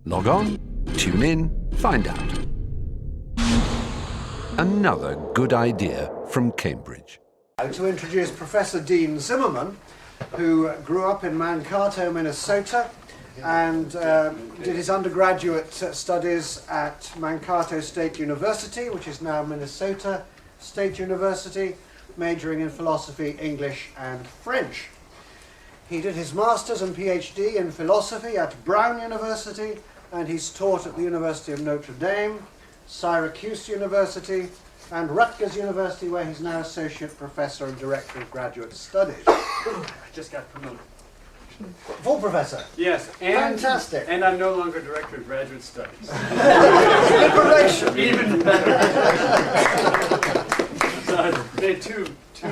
Log on, tune in, find out. Another good idea from Cambridge. To introduce Professor Dean Zimmerman, who grew up in Mankato, Minnesota, and did his undergraduate studies at Mankato State University, which is now Minnesota State University, majoring in philosophy, English, and French. He did his master's and PhD in philosophy at Brown University, and he's taught at the University of Notre Dame, Syracuse University, and Rutgers University, where he's now Associate Professor and Director of Graduate Studies. I just got promoted. Full Professor? Yes. Fantastic. And I'm no longer Director of Graduate Studies. Liberation! Even better. So I made two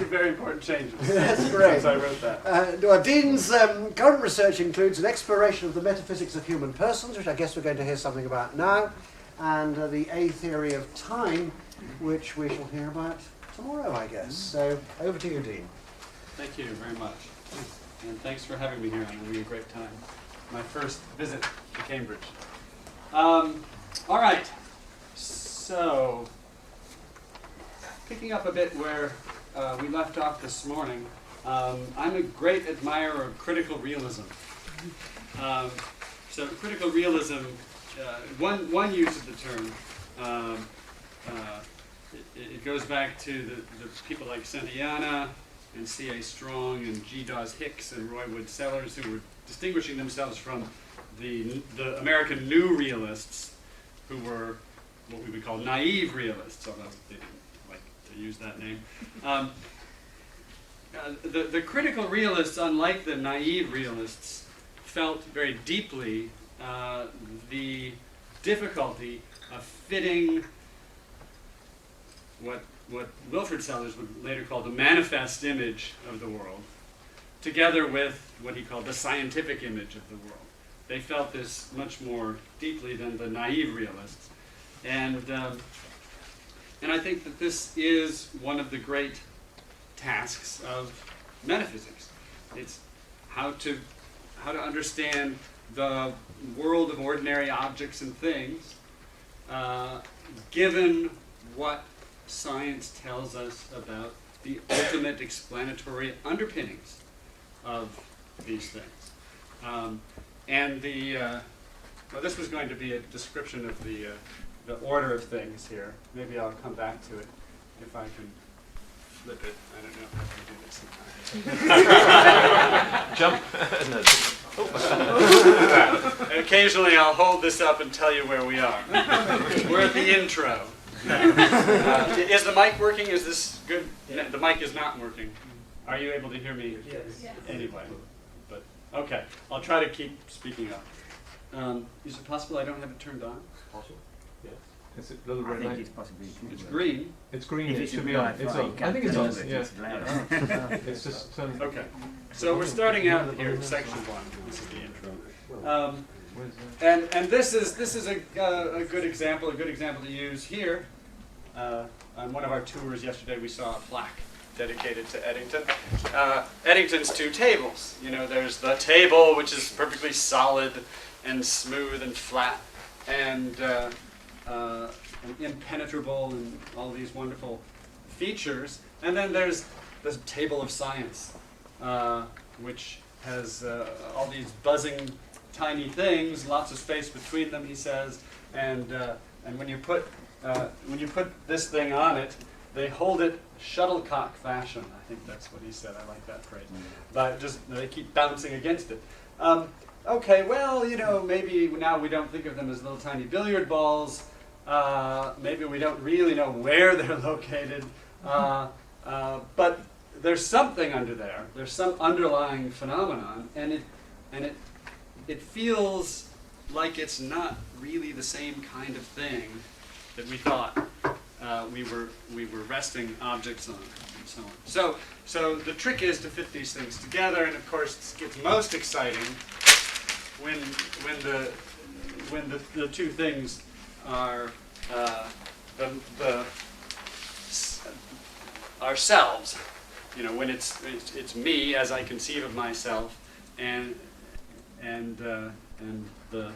very important changes. That's great. Since I wrote that. Well, Dean's current research includes an exploration of the metaphysics of human persons, which I guess we're going to hear something about now, and the A theory of time, which we shall hear about tomorrow, I guess. So, over to you, Dean. Thank you very much. And thanks for having me here. I'm having a great time. My first visit to Cambridge. All right. So, picking up a bit where we left off this morning, I'm a great admirer of critical realism. So critical realism, one use of the term, it goes back to the people like Santayana and C.A. Strong and G. Dawes Hicks and Roy Wood Sellers, who were distinguishing themselves from the American New Realists, who were what we would call naive realists, although they didn't like to use that name. The critical realists, unlike the naive realists, felt very deeply the difficulty of fitting what Wilfrid Sellers would later call the manifest image of the world, together with what he called the scientific image of the world. They felt this much more deeply than the naive realists. And I think that this is one of the great tasks of metaphysics. It's how to understand the world of ordinary objects and things, given what science tells us about the ultimate explanatory underpinnings of these things. Well, this was going to be a description of the order of things here. Maybe I'll come back to it if I can flip it. I don't know if I can do this. Jump. And occasionally I'll hold this up and tell you where we are. We're at the intro. Is the mic working? Is this good? Yeah. The mic is not working. Are you able to hear me? Yes. Anyway, but okay. I'll try to keep speaking up. Is it possible I don't have it turned on? Possible. Yes. It's a little I red think light. it's possibly. It's green. It's green. If It it's should be a on. Wi-Fi, It's you on. can't I think it's tell on. it, Yeah. it's loud. It's just turned. Okay. So we're starting out here at section 1. This is the intro. And this is a good example to use here. On one of our tours yesterday, we saw a plaque dedicated to Eddington. Eddington's two tables. You know, there's the table, which is perfectly solid and smooth and flat and impenetrable and all these wonderful features. And then there's the table of science, which has all these buzzing tiny things, lots of space between them, he says, and when you put this thing on it, they hold it shuttlecock fashion. I think that's what he said. I like that phrase. But just they keep bouncing against it. Okay, well, you know, maybe now we don't think of them as little tiny billiard balls. Maybe we don't really know where they're located. But there's something under there. There's some underlying phenomenon, and it feels like it's not really the same kind of thing that we thought we were resting objects on, and so on. So the trick is to fit these things together, and of course it gets most exciting when the two things are ourselves. You know, when it's me as I conceive of myself, and the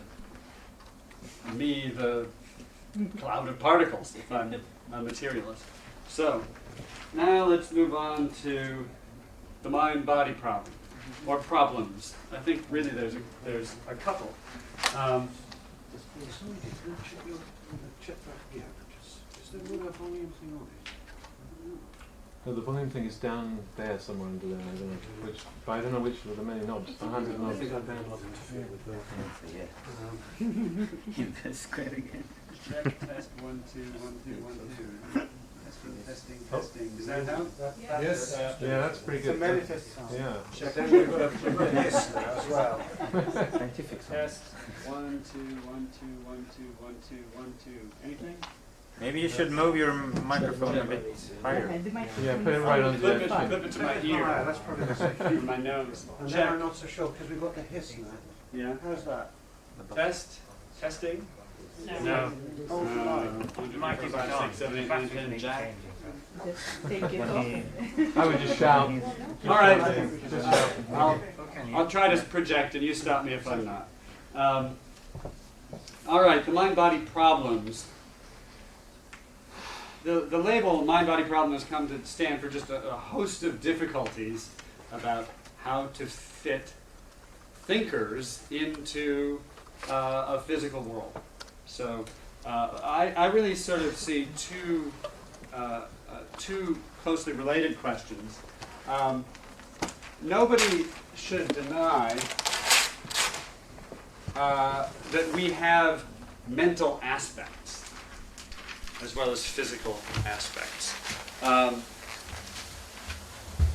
me the cloud of particles if I'm a materialist. So now let's move on to the mind-body problem, or problems. I think really there's a couple. No, the volume thing is down there somewhere under there. I don't know which, but I don't know which of the many knobs. The 100 knobs. Square again. Check, test, 1, 2, 1, 2, 1, 2. Testing, testing. Does that help? Yes. Yeah, that's pretty good. Yeah. Check. Then we've got a hiss now as well. Scientific. Test, 1, 2, 1, 2, 1, 2, 1, 2, 1, 2. Anything? Maybe you should move your microphone a bit higher. Yeah, put it right on Clip the it, clip it to my Alright, ear, that's probably the same. or my nose. And then Check. I'm not so sure because we've got the hiss now. Yeah. How's that? Test, testing. No. Oh, right. The mic is 5, 6, 7, 8, 9, 10, jack. Take it off. I would just shout. All right. Just shout. I'll try to project, and you stop me if I'm not. All right, the mind-body problems. The label mind-body problem has come to stand for just a host of difficulties about how to fit thinkers into a physical world. So I really sort of see two closely related questions. Nobody should deny that we have mental aspects as well as physical aspects.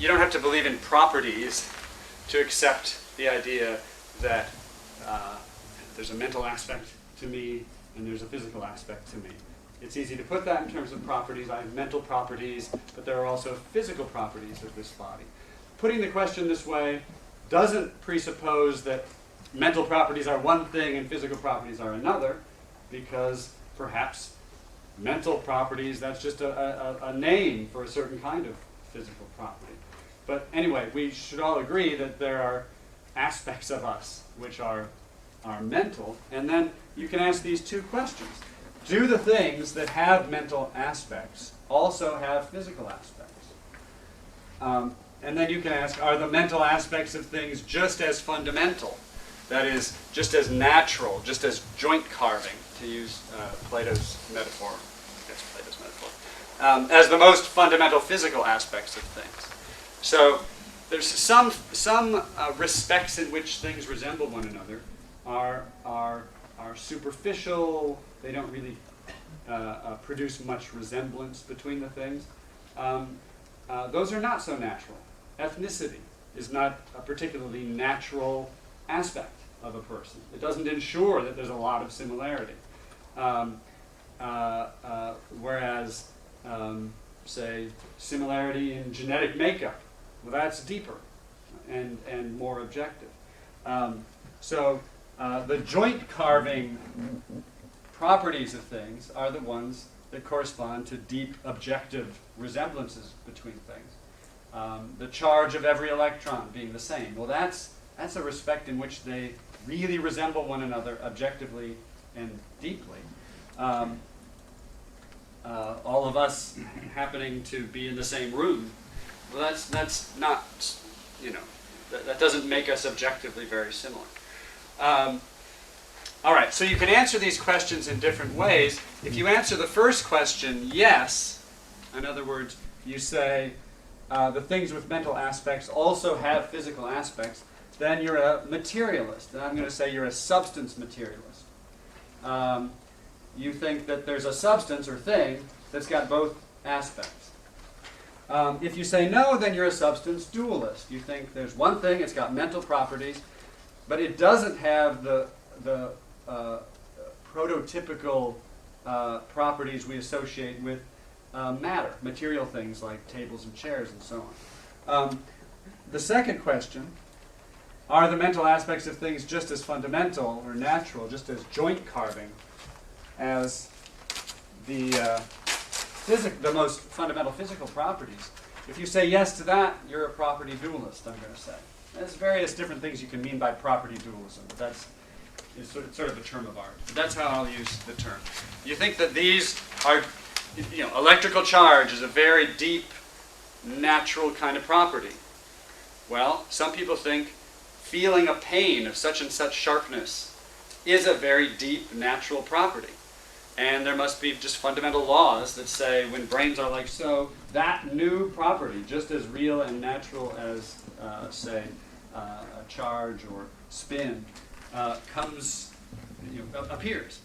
You don't have to believe in properties to accept the idea that there's a mental aspect to me and there's a physical aspect to me. It's easy to put that in terms of properties. I have mental properties, but there are also physical properties of this body. Putting the question this way doesn't presuppose that mental properties are one thing and physical properties are another, because perhaps mental properties, that's just a name for a certain kind of physical property. But anyway, we should all agree that there are aspects of us which are mental, and then you can ask these two questions. Do the things that have mental aspects also have physical aspects? And then you can ask, are the mental aspects of things just as fundamental? That is, just as natural, just as joint carving, to use Plato's metaphor, I guess Plato's metaphor, as the most fundamental physical aspects of things. So there's some respects in which things resemble one another are superficial. They don't really produce much resemblance between the things. Those are not so natural. Ethnicity is not a particularly natural aspect of a person. It doesn't ensure that there's a lot of similarity. Whereas, say, similarity in genetic makeup, well, that's deeper and more objective. So the joint carving properties of things are the ones that correspond to deep objective resemblances between things. The charge of every electron being the same. Well, that's a respect in which they really resemble one another objectively and deeply. All of us happening to be in the same room, well, that's not, that doesn't make us objectively very similar. All right, so you can answer these questions in different ways. If you answer the first question, yes, in other words, you say the things with mental aspects also have physical aspects, then you're a materialist. And I'm going to say you're a substance materialist. You think that there's a substance or thing that's got both aspects. If you say no, then you're a substance dualist. You think there's one thing, it's got mental properties, but it doesn't have the prototypical properties we associate with matter, material things like tables and chairs and so on. The second question, are the mental aspects of things just as fundamental or natural, just as joint carving as the most fundamental physical properties? If you say yes to that, you're a property dualist, I'm going to say. There's various different things you can mean by property dualism, but that's is sort of a term of art. But that's how I'll use the term. You think that these are, electrical charge is a very deep, natural kind of property. Well, some people think feeling a pain of such and such sharpness is a very deep, natural property. And there must be just fundamental laws that say when brains are like so, that new property, just as real and natural as, say, a charge or spin, appears.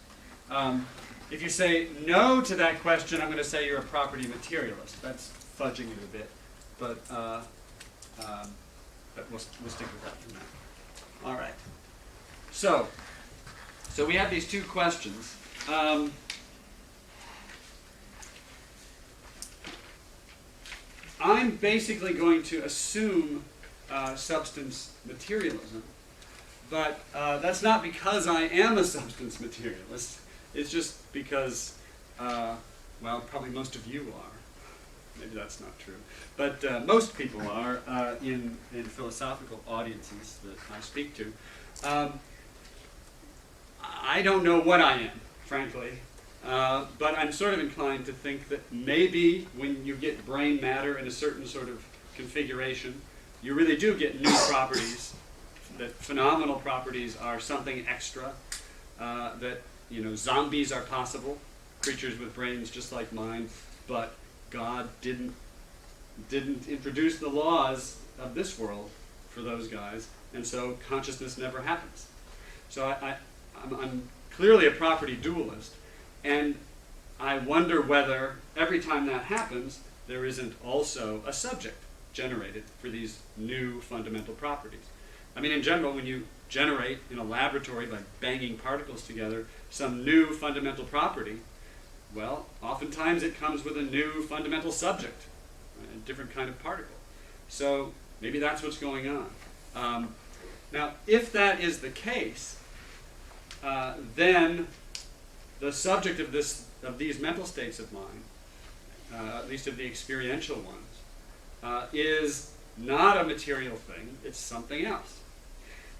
If you say no to that question, I'm going to say you're a property materialist. That's fudging it a bit, but we'll stick with that for now. All right. So we have these two questions. I'm basically going to assume substance materialism, but that's not because I am a substance materialist. It's just because, well, probably most of you are. Maybe that's not true. But most people are in philosophical audiences that I speak to. I don't know what I am, frankly. But I'm sort of inclined to think that maybe when you get brain matter in a certain sort of configuration, you really do get new properties, that phenomenal properties are something extra, that zombies are possible, creatures with brains just like mine, but God didn't introduce the laws of this world for those guys, and so consciousness never happens. So I'm clearly a property dualist, and I wonder whether every time that happens, there isn't also a subject generated for these new fundamental properties. I mean, in general, when you generate in a laboratory by banging particles together some new fundamental property, well, oftentimes it comes with a new fundamental subject, a different kind of particle. So maybe that's what's going on. Now, if that is the case, then the subject of these mental states of mine, at least of the experiential ones, is not a material thing, it's something else.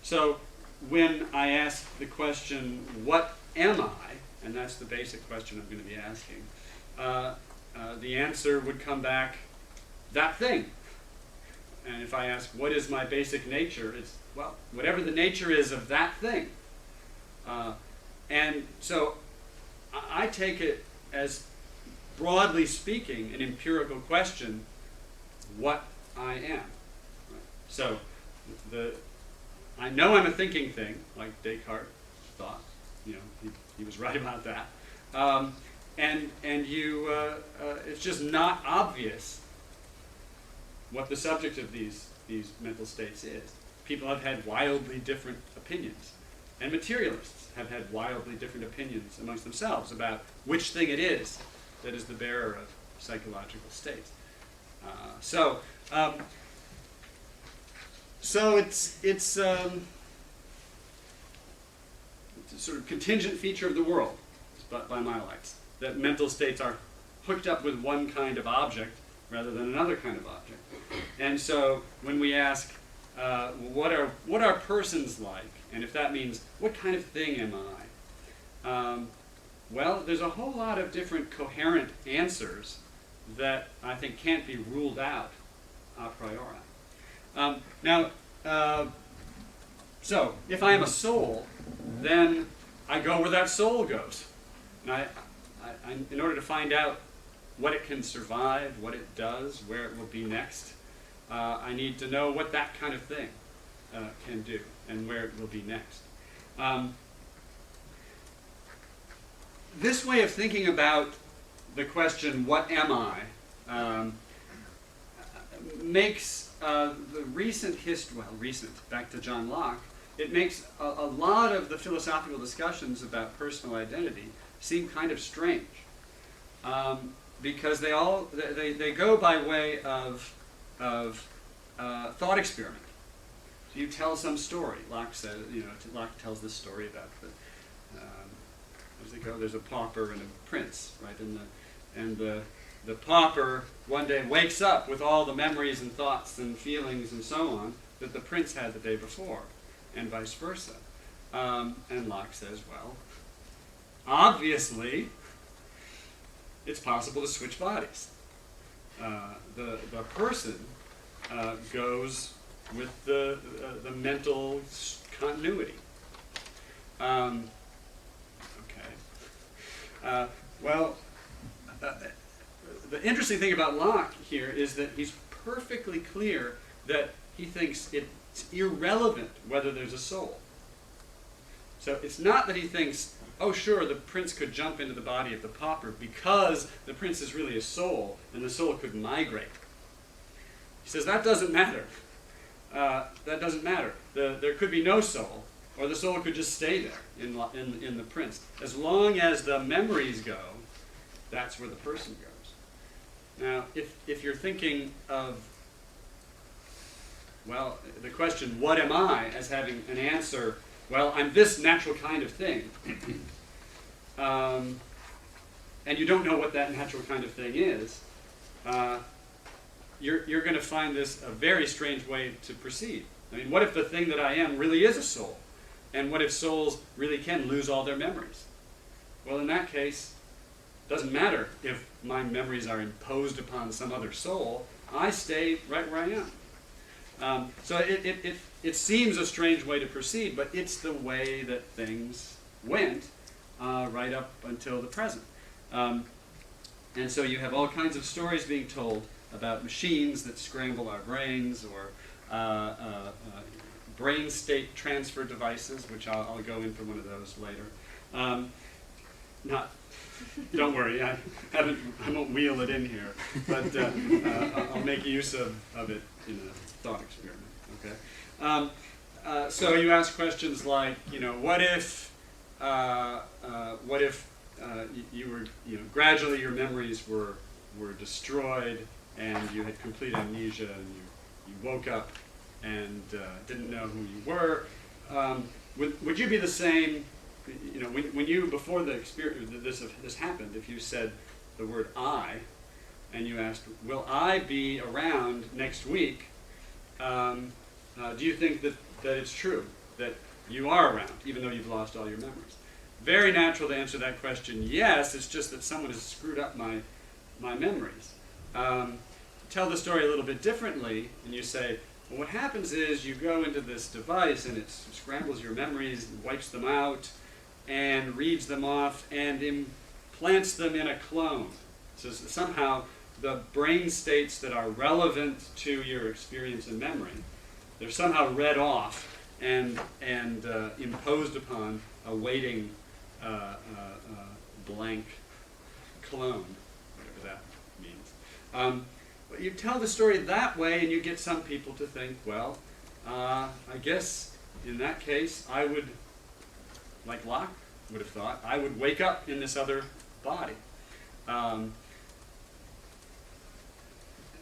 So when I ask the question, what am I? And that's the basic question I'm going to be asking. The answer would come back, that thing. And if I ask, what is my basic nature? It's, well, whatever the nature is of that thing. And so I take it as, broadly speaking, an empirical question, what I am. So I know I'm a thinking thing, like Descartes thought. He was right about that. And it's just not obvious what the subject of these mental states is. People have had wildly different opinions, and materialists have had wildly different opinions amongst themselves about which thing it is that is the bearer of psychological states. So it's a sort of contingent feature of the world, by my lights, that mental states are hooked up with one kind of object rather than another kind of object. And so when we ask, what are persons like, and if that means what kind of thing am I, well, there's a whole lot of different coherent answers that I think can't be ruled out a priori. So if I am a soul, then I go where that soul goes. And I, in order to find out what it can survive, what it does, where it will be next, I need to know what that kind of thing can do and where it will be next. This way of thinking about the question, what am I, makes the recent history, back to John Locke, it makes a lot of the philosophical discussions about personal identity seem kind of strange. Because they go by way of thought experiment. So you tell some story. Locke says, Locke tells this story about as they go, there's a pauper and a prince, right? And the pauper one day wakes up with all the memories and thoughts and feelings and so on that the prince had the day before, and vice versa. And Locke says, well, obviously, it's possible to switch bodies. The person goes with the mental continuity. The interesting thing about Locke here is that he's perfectly clear that he thinks it's irrelevant whether there's a soul. So it's not that he thinks, oh sure, the prince could jump into the body of the pauper because the prince is really a soul and the soul could migrate. He says that doesn't matter. That doesn't matter. There could be no soul, or the soul could just stay there in the prince. As long as the memories go, that's where the person goes. Now, if you're thinking of, well, the question, what am I, as having an answer, well, I'm this natural kind of thing, and you don't know what that natural kind of thing is, you're going to find this a very strange way to proceed. I mean, what if the thing that I am really is a soul? And what if souls really can lose all their memories? Well, in that case, it doesn't matter if my memories are imposed upon some other soul. I stay right where I am. So it seems a strange way to proceed, but it's the way that things went right up until the present. And so you have all kinds of stories being told about machines that scramble our brains, or brain state transfer devices, which I'll go into one of those later. Don't worry, I won't wheel it in here, but I'll make use of it in a thought experiment. Okay. So you ask questions like, what if you were, gradually your memories were destroyed, and you had complete amnesia, and you woke up and didn't know who you were. Would you be the same? When you, before the experience, this happened, if you said the word I, and you asked, will I be around next week, do you think that it's true, that you are around, even though you've lost all your memories? Very natural to answer that question, yes, it's just that someone has screwed up my memories. Tell the story a little bit differently, and you say, well, what happens is you go into this device, and it scrambles your memories, wipes them out, and reads them off, and implants them in a clone. So somehow the brain states that are relevant to your experience and memory, they're somehow read off and imposed upon a waiting blank clone, whatever that means. But you tell the story that way, and you get some people to think, well, I guess in that case I would, like Locke would have thought, I would wake up in this other body.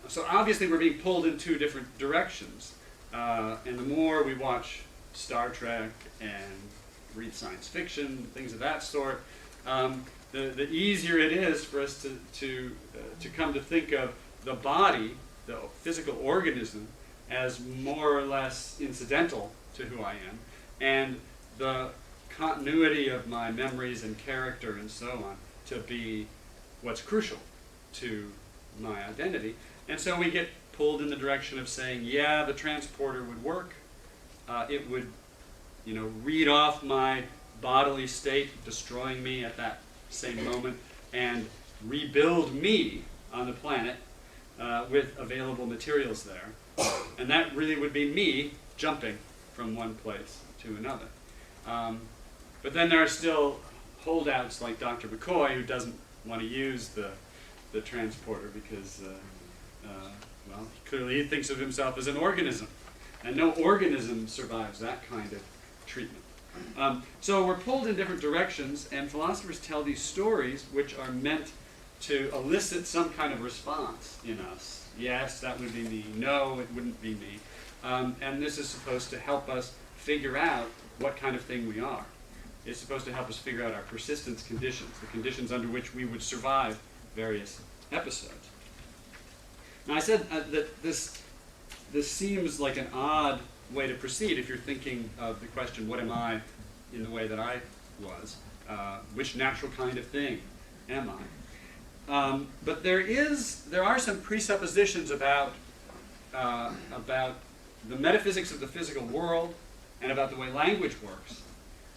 So obviously we're being pulled in two different directions. And the more we watch Star Trek and read science fiction, things of that sort, the easier it is for us to come to think of the body, the physical organism, as more or less incidental to who I am, and the continuity of my memories and character and so on to be what's crucial to my identity. And so we get pulled in the direction of saying, yeah, the transporter would work. It would, read off my bodily state, destroying me at that same moment, and rebuild me on the planet with available materials there. And that really would be me jumping from one place to another. But then there are still holdouts like Dr. McCoy, who doesn't want to use the transporter because, clearly he thinks of himself as an organism. And no organism survives that kind of treatment. So we're pulled in different directions, and philosophers tell these stories which are meant to elicit some kind of response in us. Yes, that would be me. No, it wouldn't be me. And this is supposed to help us figure out what kind of thing we are. It's supposed to help us figure out our persistence conditions, the conditions under which we would survive various episodes. Now I said that this seems like an odd way to proceed if you're thinking of the question, what am I in the way that I was. Which natural kind of thing am I? But there are some presuppositions about the metaphysics of the physical world and about the way language works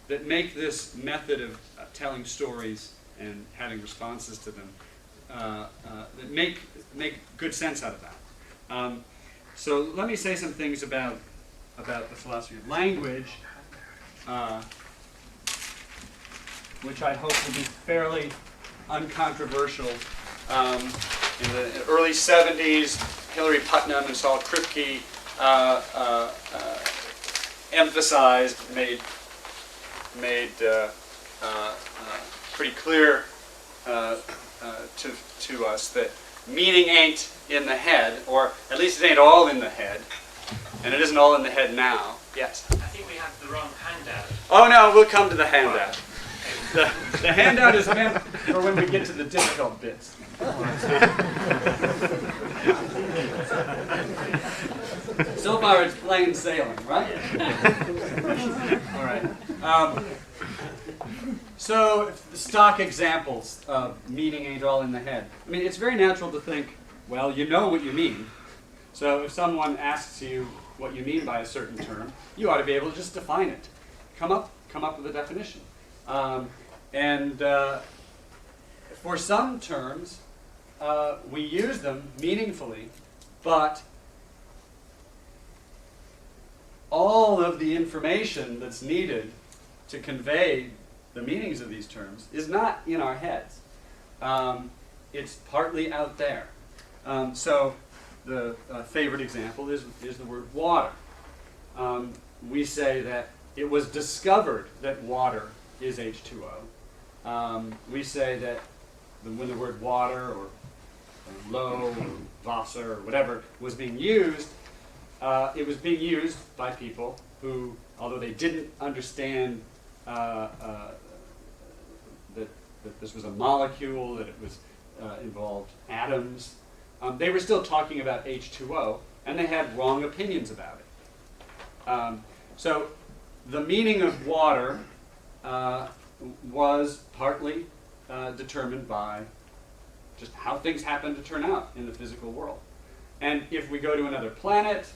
that make this method of telling stories and having responses to them that make good sense out of that. So let me say some things about the philosophy of language, which I hope will be fairly uncontroversial. In the early 70s, Hilary Putnam and Saul Kripke emphasized, made pretty clear to us that meaning ain't in the head, or at least it ain't all in the head, and it isn't all in the head now. Yes? I think we have the wrong handout. Oh no, we'll come to the handout. The handout is meant for when we get to the difficult bits. So far it's plain sailing, right? All right. So the stock examples of meaning ain't all in the head. I mean, it's very natural to think, well, you know what you mean. So if someone asks you what you mean by a certain term, you ought to be able to just define it. Come up with a definition. For some terms, we use them meaningfully, but all of the information that's needed to convey the meanings of these terms is not in our heads. It's partly out there. So the favorite example is the word water. We say that it was discovered that water is H2O. We say that when the word water or low or Wasser or whatever was being used, it was being used by people who, although they didn't understand that this was a molecule, that it was involved atoms, they were still talking about H2O, and they had wrong opinions about it. So the meaning of water was partly determined by just how things happen to turn out in the physical world. And if we go to another planet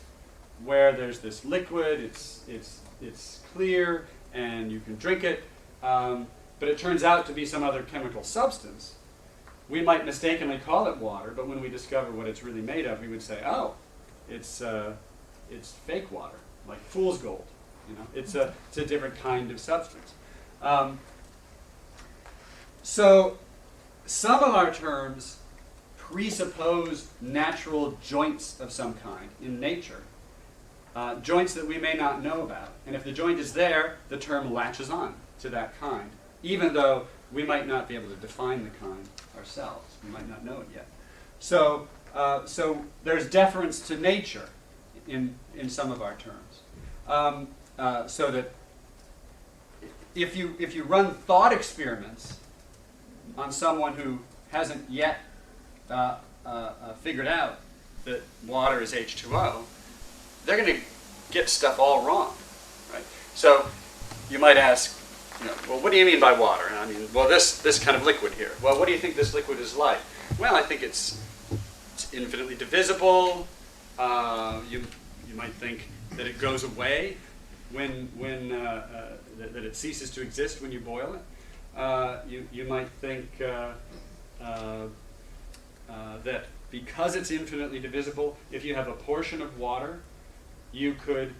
where there's this liquid, it's clear and you can drink it, but it turns out to be some other chemical substance, we might mistakenly call it water, but when we discover what it's really made of, we would say, oh, it's fake water, like fool's gold. You know, it's a different kind of substance. So some of our terms presuppose natural joints of some kind in nature, joints that we may not know about. And if the joint is there, the term latches on to that kind, even though we might not be able to define the kind ourselves. We might not know it yet. So there's deference to nature in some of our terms. So that if you run thought experiments on someone who hasn't yet figured out that water is H2O, they're going to get stuff all wrong, right? So you might ask, well, what do you mean by water? And I mean, well, this kind of liquid here. Well, what do you think this liquid is like? Well, I think it's infinitely divisible. You might think that it goes away when that it ceases to exist when you boil it. You might think that because it's infinitely divisible, if you have a portion of water, you could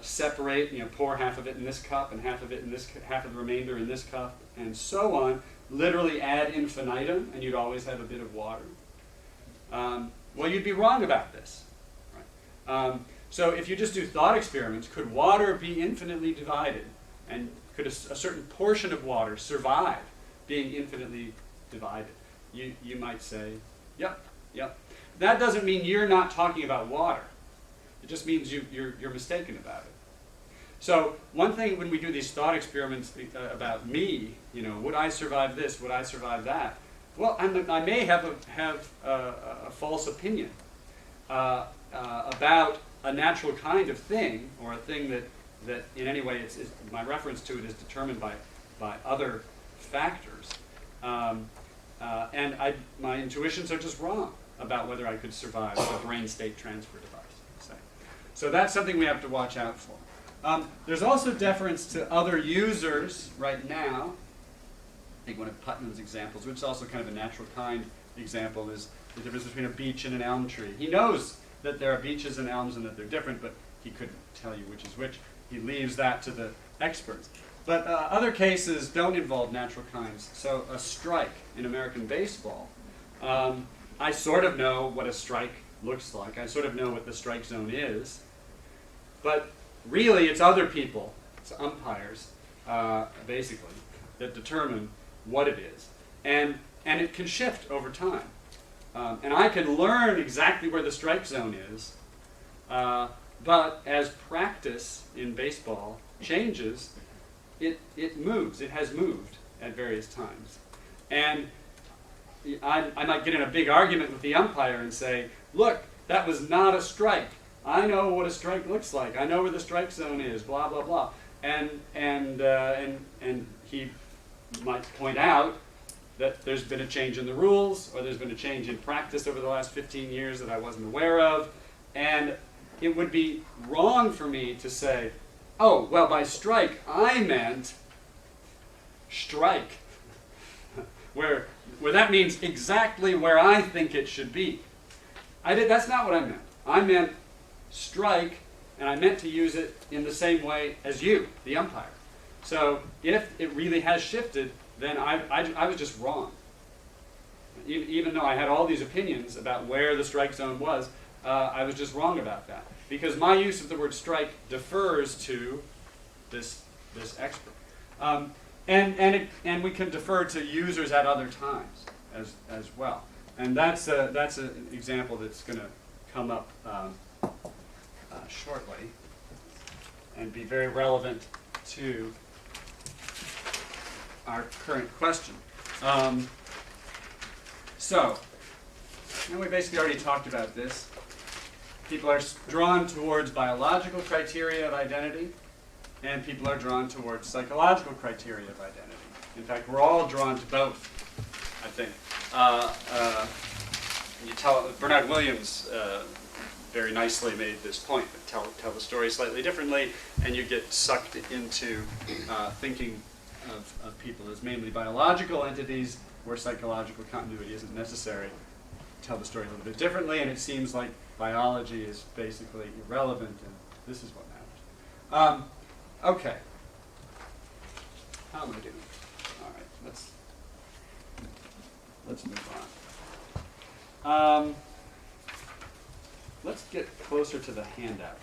separate, pour half of it in this cup and half of it in this, half of the remainder in this cup, and so on. Literally ad infinitum, and you'd always have a bit of water. Well, you'd be wrong about this. Right? So if you just do thought experiments, could water be infinitely divided? And could a certain portion of water survive being infinitely divided? You might say, yep. That doesn't mean you're not talking about water. It just means you're mistaken about it. So one thing when we do these thought experiments about me, would I survive this? Would I survive that? Well, I may have a false opinion about a natural kind of thing, or a thing that in any way my reference to it is determined by other factors. And my intuitions are just wrong about whether I could survive a brain state transfer device, say. So that's something we have to watch out for. There's also deference to other users right now. I think one of Putnam's examples, which is also kind of a natural kind example, is the difference between a beech and an elm tree. He knows that there are beeches and elms and that they're different, but he couldn't tell you which is which. He leaves that to the experts. But other cases don't involve natural kinds. So a strike in American baseball, I sort of know what a strike looks like. I sort of know what the strike zone is. But really, it's other people, it's umpires, basically, that determine what it is. And it can shift over time. And I can learn exactly where the strike zone is, but as practice in baseball changes, it moves. It has moved at various times. And I might get in a big argument with the umpire and say, look, that was not a strike. I know what a strike looks like. I know where the strike zone is, blah, blah, blah. And he might point out that there's been a change in the rules, or there's been a change in practice over the last 15 years that I wasn't aware of. And it would be wrong for me to say, oh, well, by strike, I meant strike, where that means exactly where I think it should be. That's not what I meant. I meant strike, and I meant to use it in the same way as you, the umpire. So if it really has shifted, then I was just wrong. Even though I had all these opinions about where the strike zone was, I was just wrong about that. Because my use of the word strike defers to this expert. And we can defer to users at other times as well. And that's an example that's going to come up shortly and be very relevant to our current question. So, and we basically already talked about this. People are drawn towards biological criteria of identity, and people are drawn towards psychological criteria of identity. In fact, we're all drawn to both, I think. Bernard Williams very nicely made this point, but tell the story slightly differently, and you get sucked into thinking of people as mainly biological entities where psychological continuity isn't necessary. Tell the story a little bit differently, and it seems like biology is basically irrelevant, and this is what matters. Okay. How am I doing? All right, let's move on. Let's get closer to the handout.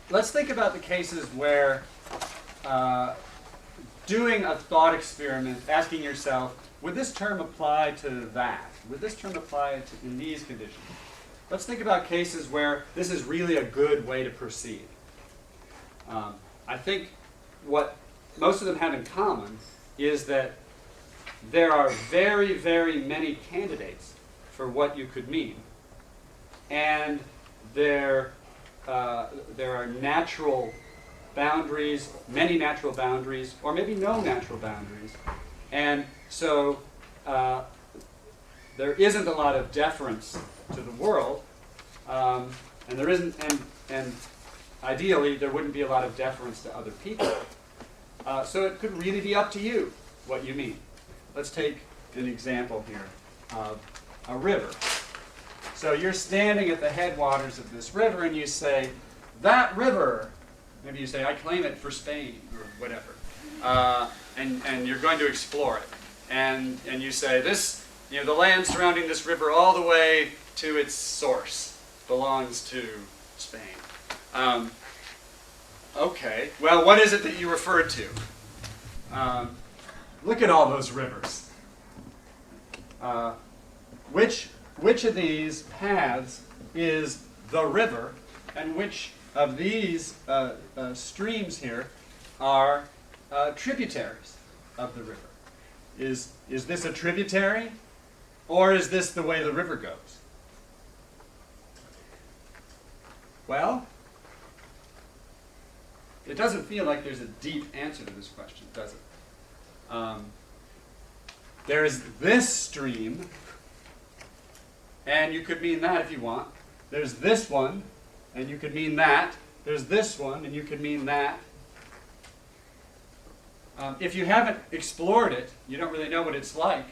Let's think about the cases where doing a thought experiment, asking yourself, would this term apply to that? Would this term apply in these conditions? Let's think about cases where this is really a good way to proceed. I think what most of them have in common is that there are very, very many candidates for what you could mean. And there are natural boundaries, many natural boundaries, or maybe no natural boundaries. And so there isn't a lot of deference to the world, and there isn't, and ideally there wouldn't be a lot of deference to other people. So it could really be up to you what you mean. Let's take an example here of a river. So you're standing at the headwaters of this river and you say, that river, maybe you say, I claim it for Spain or whatever, and you're going to explore it. And you say, this, the land surrounding this river all the way to its source belongs to Spain. Okay, well, what is it that you referred to? Look at all those rivers. Which of these paths is the river, and which of these streams here are tributaries of the river? Is this a tributary, or is this the way the river goes? Well, it doesn't feel like there's a deep answer to this question, does it? There is this stream, and you could mean that if you want. There's this one, and you could mean that. There's this one, and you could mean that. If you haven't explored it, you don't really know what it's like,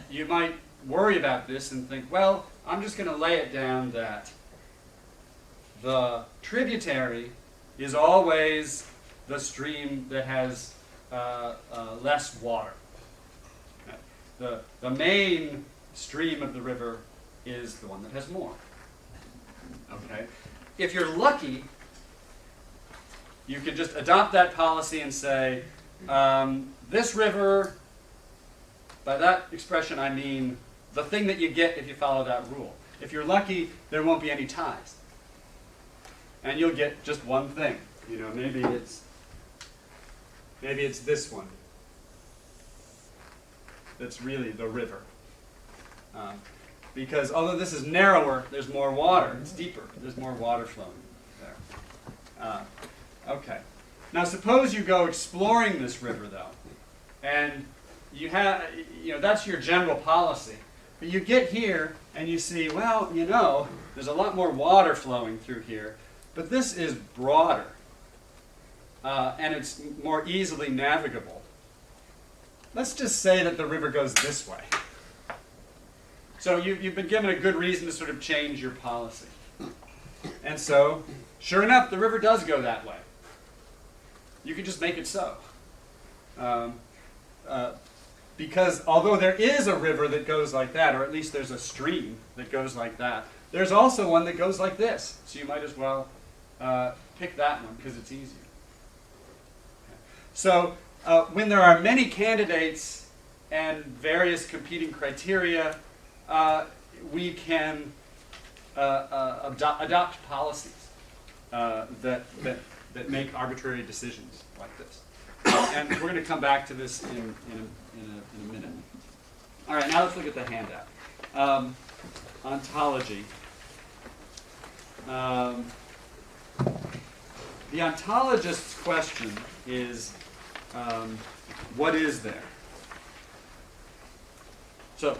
you might worry about this and think, well, I'm just going to lay it down that the tributary is always the stream that has less water. Okay. The main stream of the river is the one that has more. Okay. If you're lucky, you could just adopt that policy and say, this river, by that expression I mean the thing that you get if you follow that rule. If you're lucky, there won't be any ties. And you'll get just one thing. You know, maybe it's this one that's really the river. Because although this is narrower, there's more water. It's deeper. There's more water flowing there. Okay. Now suppose you go exploring this river, though, and you have, that's your general policy. But you get here and you see, well, there's a lot more water flowing through here, but this is broader, and it's more easily navigable. Let's just say that the river goes this way. So you've been given a good reason to sort of change your policy. And so, sure enough, the river does go that way. You can just make it so. Because although there is a river that goes like that, or at least there's a stream that goes like that, there's also one that goes like this. So you might as well pick that one because it's easier. Okay. So when there are many candidates and various competing criteria, we can adopt policies that make arbitrary decisions like this. And we're going to come back to this in a minute. All right, now let's look at the handout. Ontology. The ontologist's question is, what is there? So,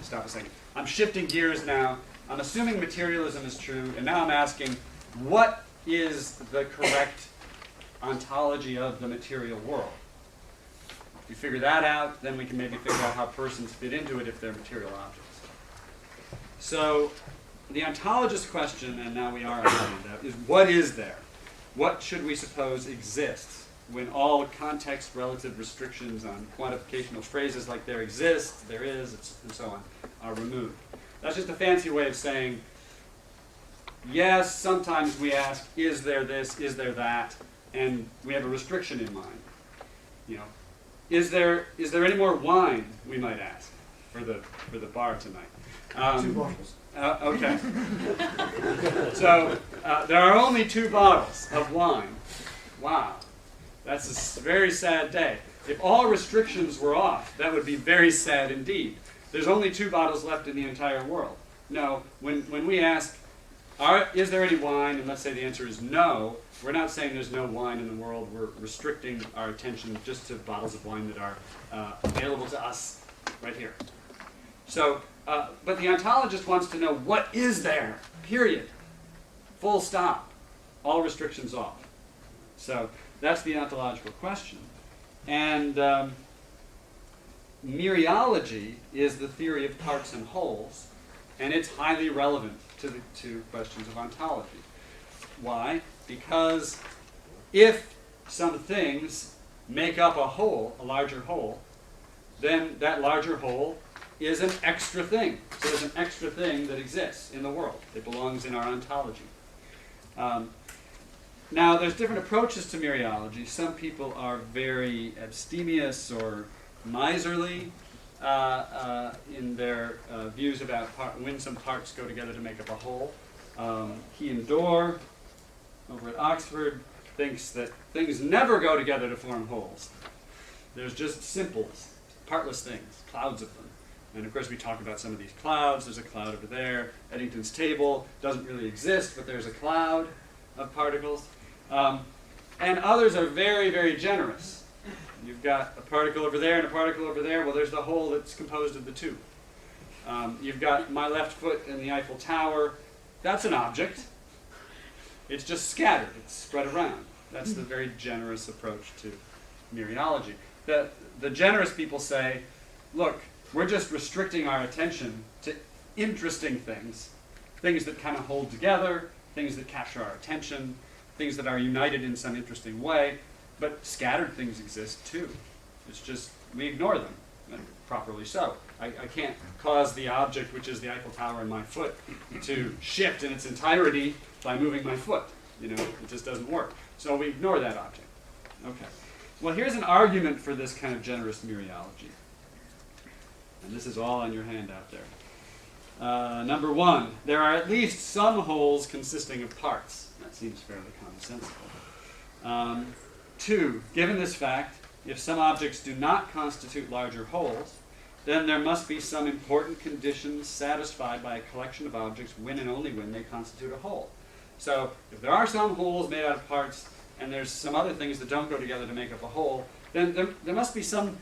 stop a second. I'm shifting gears now. I'm assuming materialism is true, and now I'm asking, what is the correct ontology of the material world? If we figure that out, then we can maybe figure out how persons fit into it if they're material objects. So, the ontologist question, and now we are on the handout, is what is there? What should we suppose exists when all context-relative restrictions on quantificational phrases like there exists, there is, and so on are removed? That's just a fancy way of saying, yes, sometimes we ask, is there this, is there that, and we have a restriction in mind. Is there any more wine, we might ask, for the bar tonight? 2 bottles. Okay. So there are only 2 bottles of wine. Wow. That's a very sad day. If all restrictions were off, that would be very sad indeed. There's only 2 bottles left in the entire world. No, when we ask, is there any wine, and let's say the answer is no, we're not saying there's no wine in the world. We're restricting our attention just to bottles of wine that are available to us right here. So, but the ontologist wants to know what is there, period. Full stop. All restrictions off. So that's the ontological question. And mereology is the theory of parts and wholes, and it's highly relevant to questions of ontology. Why? Because if some things make up a whole, a larger whole, then that larger whole is an extra thing. So there's an extra thing that exists in the world. It belongs in our ontology. Now, there's different approaches to mereology. Some people are very abstemious or miserly in their views about when some parts go together to make up a whole. He and Dorr, over at Oxford, thinks that things never go together to form wholes. There's just simples, partless things, clouds of them. And of course we talk about some of these clouds. There's a cloud over there. Eddington's table doesn't really exist, but there's a cloud of particles. And others are very, very generous. You've got a particle over there and a particle over there. Well, there's the whole that's composed of the two. You've got my left foot in the Eiffel Tower. That's an object. It's just scattered. It's spread around. That's the very generous approach to mereology. The generous people say, look, we're just restricting our attention to interesting things, things that kind of hold together, things that capture our attention, things that are united in some interesting way, but scattered things exist too. It's just, we ignore them, and properly so. I can't cause the object, which is the Eiffel Tower in my foot, to shift in its entirety by moving my foot. You know, it just doesn't work. So we ignore that object. Okay. Well, here's an argument for this kind of generous mereology. And this is all on your handout there. Number one, there are at least some wholes consisting of parts. That seems fairly commonsensical. Two, given this fact, if some objects do not constitute larger wholes, then there must be some important conditions satisfied by a collection of objects when and only when they constitute a whole. So if there are some wholes made out of parts, and there's some other things that don't go together to make up a whole, then there must be some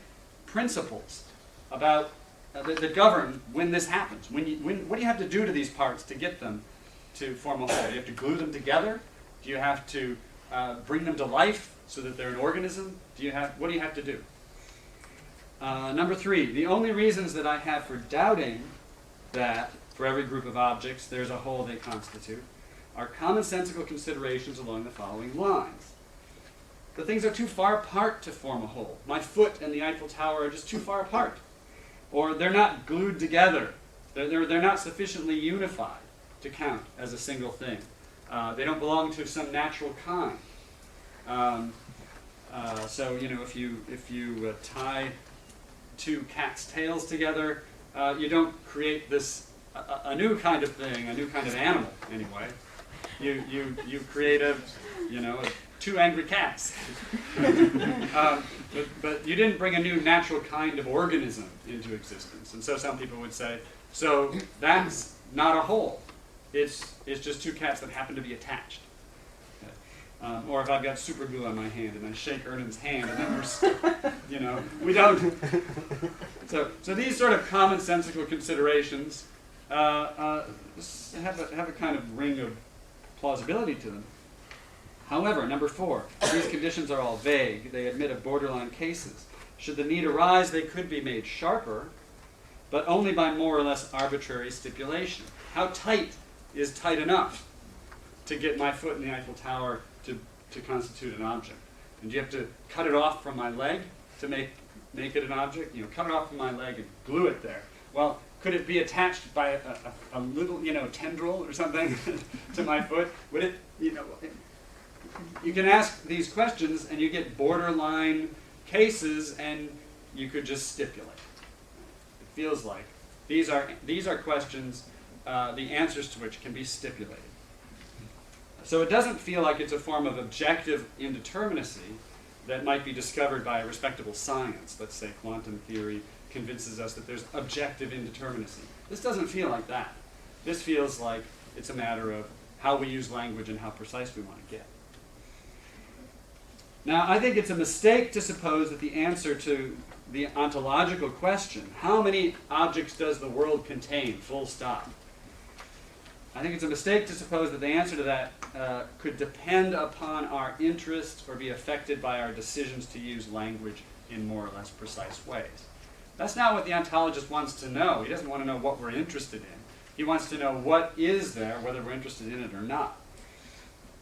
principles about that govern when this happens. What do you have to do to these parts to get them to form a whole? Do you have to glue them together? Do you have to bring them to life so that they're an organism? What do you have to do? Number three, the only reasons that I have for doubting that for every group of objects there's a whole they constitute are commonsensical considerations along the following lines. The things are too far apart to form a whole. My foot and the Eiffel Tower are just too far apart. Or they're not glued together. They're not sufficiently unified to count as a single thing. They don't belong to some natural kind. So you know, if you tie two cats' tails together, you don't create this a new kind of thing, a new kind of animal anyway. You create two angry cats. But you didn't bring a new natural kind of organism into existence. And so some people would say, so that's not a whole. It's just two cats that happen to be attached. Okay. Or if I've got super glue on my hand and I shake Ernan's hand and then we don't. So these sort of commonsensical considerations have a kind of ring of plausibility to them. However, number four, these conditions are all vague. They admit of borderline cases. Should the need arise, they could be made sharper, but only by more or less arbitrary stipulation. How tight is tight enough to get my foot in the Eiffel Tower to constitute an object? And do you have to cut it off from my leg to make it an object? Cut it off from my leg and glue it there. Well, could it be attached by a little, tendril or something to my foot? Would it, you can ask these questions and you get borderline cases and you could just stipulate. It feels like these are questions, the answers to which can be stipulated. So it doesn't feel like it's a form of objective indeterminacy that might be discovered by a respectable science. Let's say quantum theory convinces us that there's objective indeterminacy. This doesn't feel like that. This feels like it's a matter of how we use language and how precise we want to get. Now, I think it's a mistake to suppose that the answer to the ontological question, how many objects does the world contain, full stop? I think it's a mistake to suppose that the answer to that could depend upon our interest or be affected by our decisions to use language in more or less precise ways. That's not what the ontologist wants to know. He doesn't want to know what we're interested in. He wants to know what is there, whether we're interested in it or not.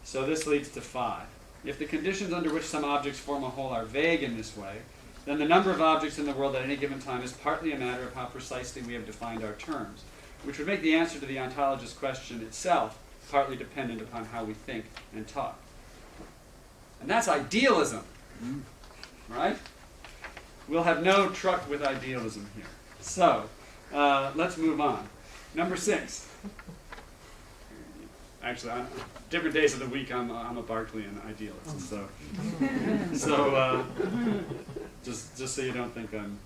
So this leads to 5. If the conditions under which some objects form a whole are vague in this way, then the number of objects in the world at any given time is partly a matter of how precisely we have defined our terms, which would make the answer to the ontologist's question itself partly dependent upon how we think and talk. And that's idealism, right? We'll have no truck with idealism here. So, let's move on. Number 6. Actually, on different days of the week, I'm a Berkeleyan idealist. Just so you don't think I'm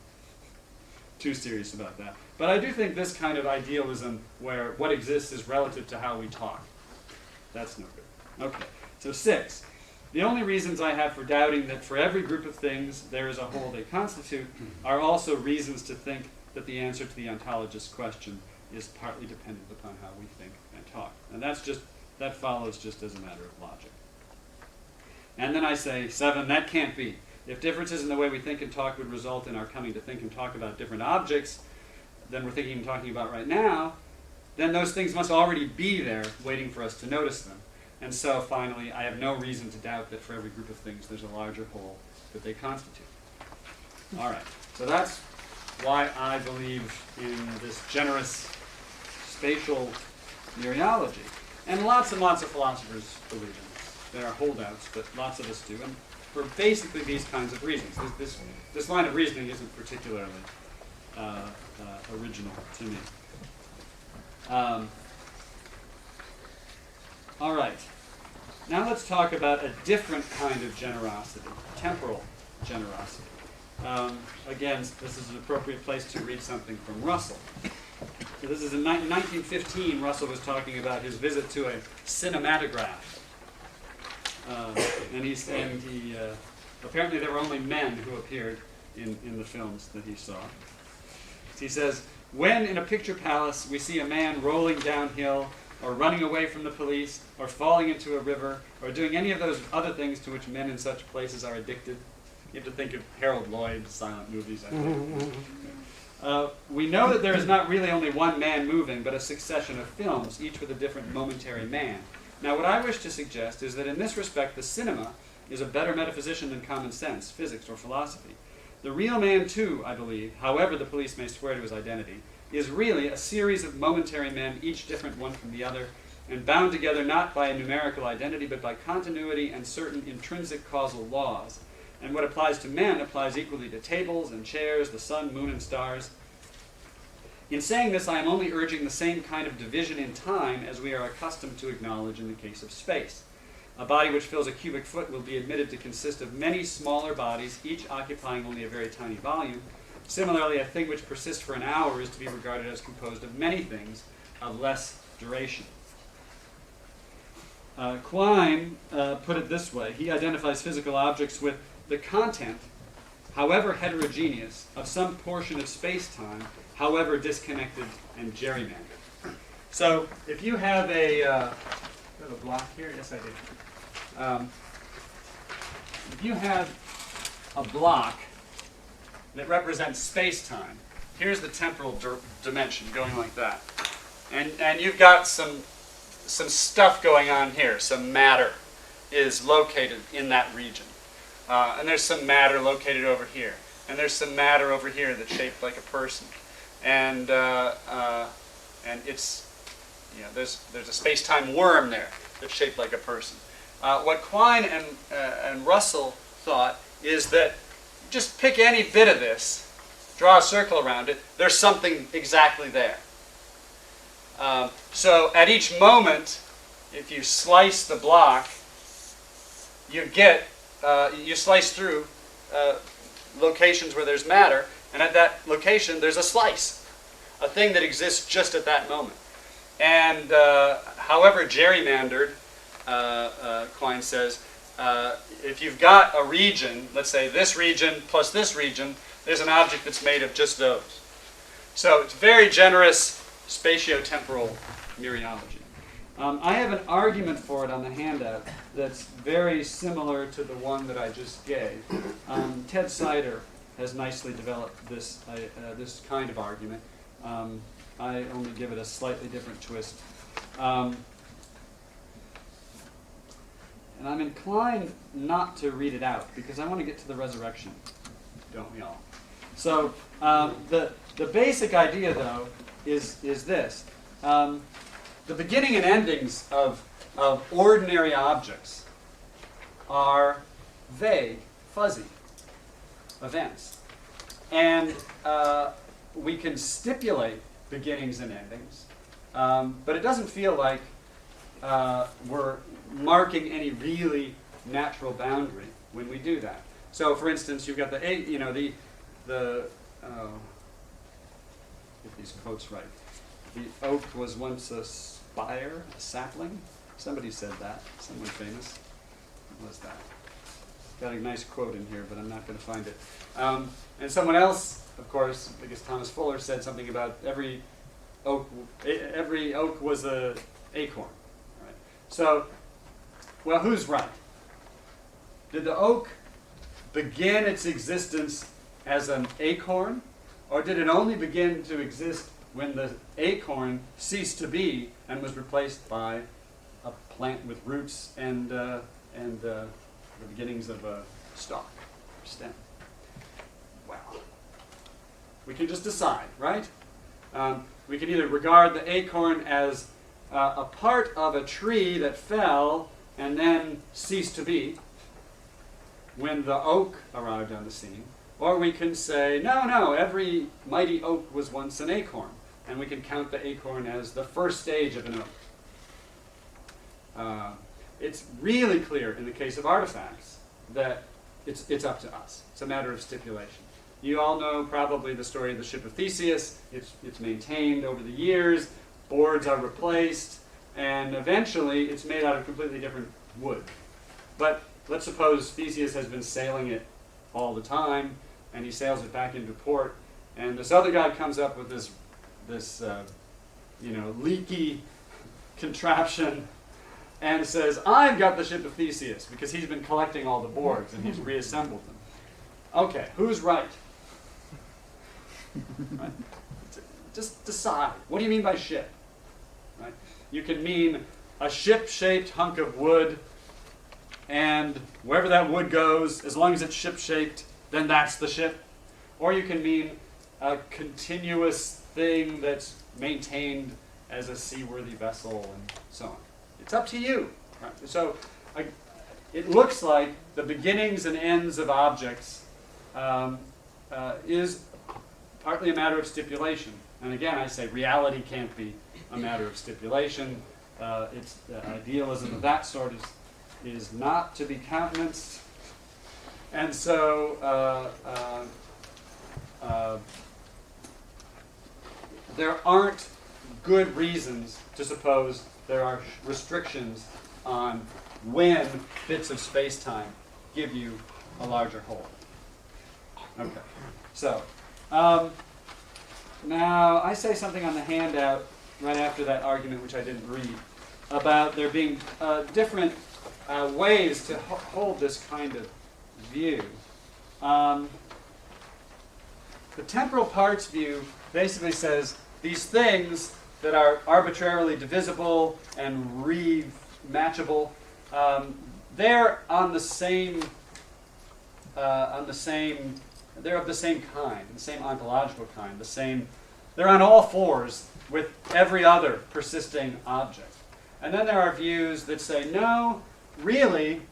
too serious about that. But I do think this kind of idealism where what exists is relative to how we talk. That's no good. Okay, so 6. The only reasons I have for doubting that for every group of things there is a whole they constitute are also reasons to think that the answer to the ontologist's question is partly dependent upon how we think and talk. And that follows just as a matter of logic. And then I say, 7, that can't be. If differences in the way we think and talk would result in our coming to think and talk about different objects than we're thinking and talking about right now, then those things must already be there waiting for us to notice them. And so finally, I have no reason to doubt that for every group of things there's a larger whole that they constitute. All right, so that's why I believe in this generous spatial mereology. And lots of philosophers believe in this. There are holdouts, but lots of us do. And for basically these kinds of reasons. This line of reasoning isn't particularly original to me. All right. Now let's talk about a different kind of generosity, temporal generosity. Again, this is an appropriate place to read something from Russell. So this is in 1915. Russell was talking about his visit to a cinematograph. Apparently there were only men who appeared in the films that he saw. He says, when in a picture palace we see a man rolling downhill or running away from the police or falling into a river or doing any of those other things to which men in such places are addicted. You have to think of Harold Lloyd silent movies, I think. We know that there is not really only one man moving, but a succession of films, each with a different momentary man. Now, what I wish to suggest is that in this respect, the cinema is a better metaphysician than common sense, physics, or philosophy. The real man, too, I believe, however the police may swear to his identity, is really a series of momentary men, each different one from the other, and bound together not by a numerical identity, but by continuity and certain intrinsic causal laws. And what applies to men applies equally to tables and chairs, the sun, moon, and stars. In saying this, I am only urging the same kind of division in time as we are accustomed to acknowledge in the case of space. A body which fills a cubic foot will be admitted to consist of many smaller bodies, each occupying only a very tiny volume. Similarly, a thing which persists for an hour is to be regarded as composed of many things of less duration. Quine put it this way. He identifies physical objects with the content, however heterogeneous, of some portion of space-time, however disconnected and gerrymandered. So if you have a block here, yes I do. If you have a block that represents space-time, here's the temporal dimension going like that, and you've got some stuff going on here. Some matter is located in that region, and there's some matter located over here, and there's some matter over here that's shaped like a person. And it's, there's a space-time worm there that's shaped like a person. What Quine and Russell thought is that just pick any bit of this, draw a circle around it, there's something exactly there. So at each moment, if you slice the block, you slice through locations where there's matter, and at that location there's a slice, a thing that exists just at that moment. And however gerrymandered, Quine says, if you've got a region, let's say this region plus this region, there's an object that's made of just those. So it's very generous spatiotemporal mereology. I have an argument for it on the handout that's very similar to the one that I just gave. Ted Sider has nicely developed this kind of argument. I only give it a slightly different twist. And I'm inclined not to read it out because I want to get to the resurrection, don't we all? So the basic idea, though, is this. The beginning and endings of ordinary objects are vague, fuzzy events. And we can stipulate beginnings and endings, but it doesn't feel like we're marking any really natural boundary when we do that. So, for instance, you've got the get these quotes right. The oak was once a spire, a sapling. Somebody said that. Someone famous. What was that? Got a nice quote in here, but I'm not going to find it. And someone else, of course, I guess Thomas Fuller said something about every oak was a acorn. Right? So, well, who's right? Did the oak begin its existence as an acorn, or did it only begin to exist when the acorn ceased to be and was replaced by a plant with roots and the beginnings of a stalk or stem? Well, we can just decide, right? We can either regard the acorn as a part of a tree that fell and then ceased to be when the oak arrived on the scene, or we can say, no, every mighty oak was once an acorn, and we can count the acorn as the first stage of an oak. It's really clear in the case of artifacts that it's up to us. It's a matter of stipulation. You all know probably the story of the ship of Theseus. It's maintained over the years, boards are replaced, and eventually it's made out of completely different wood. But let's suppose Theseus has been sailing it all the time, and he sails it back into port, and this other guy comes up with this leaky contraption and says, I've got the ship of Theseus, because he's been collecting all the boards and he's reassembled them. Okay, who's right? Right? Just decide. What do you mean by ship? Right? You can mean a ship-shaped hunk of wood, and wherever that wood goes, as long as it's ship-shaped, then that's the ship. Or you can mean a continuous thing that's maintained as a seaworthy vessel and so on. It's up to you. Right? So it looks like the beginnings and ends of objects is partly a matter of stipulation. And again, I say reality can't be a matter of stipulation. Idealism of that sort is not to be countenanced. And so there aren't good reasons to suppose there are restrictions on when bits of space-time give you a larger whole. Okay, so now I say something on the handout right after that argument, which I didn't read, about there being different ways to hold this kind of view. The temporal parts view basically says these things that are arbitrarily divisible and rematchable, they're on the same, they're of the same kind, the same ontological kind, they're on all fours with every other persisting object. And then there are views that say, no, really,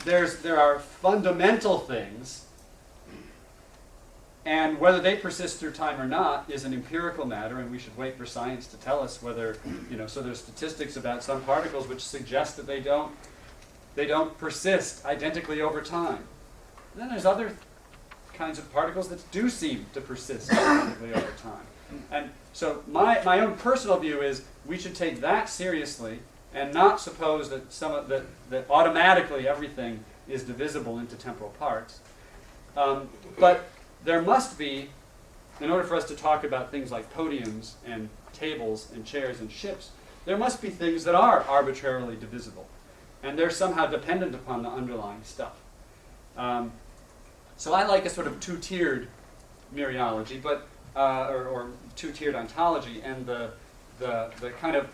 there are fundamental things, and whether they persist through time or not is an empirical matter, and we should wait for science to tell us whether, so there's statistics about some particles which suggest that they don't persist identically over time. And then there's other kinds of particles that do seem to persist identically over time. And so my own personal view is we should take that seriously and not suppose that that automatically everything is divisible into temporal parts. But there must be, in order for us to talk about things like podiums and tables and chairs and ships, there must be things that are arbitrarily divisible. And they're somehow dependent upon the underlying stuff. So I like a sort of two-tiered mereology, but or two-tiered ontology, and the kind of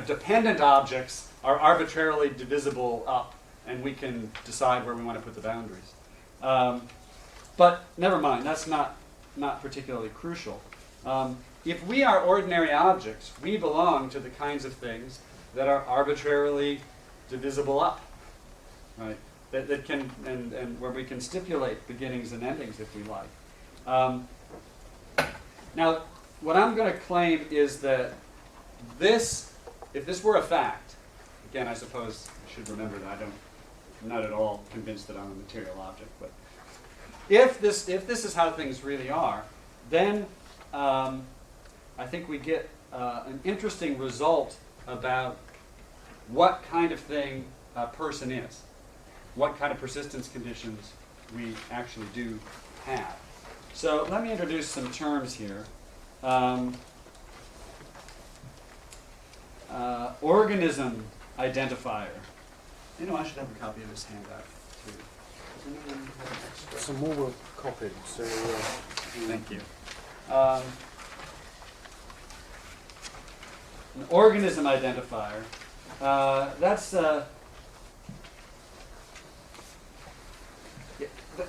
dependent objects are arbitrarily divisible up, and we can decide where we want to put the boundaries. But never mind, that's not particularly crucial. If we are ordinary objects, we belong to the kinds of things that are arbitrarily divisible up, right? That can and where we can stipulate beginnings and endings if we like. Now, what I'm going to claim is that if this were a fact, again, I suppose I should remember that I'm not at all convinced that I'm a material object. But if this is how things really are, then I think we get an interesting result about what kind of thing a person is, what kind of persistence conditions we actually do have. So let me introduce some terms here. Organism identifier. You know, I should have a copy of this handout too. Does anyone have an extra? Some more were copied, so... Thank you. An organism identifier.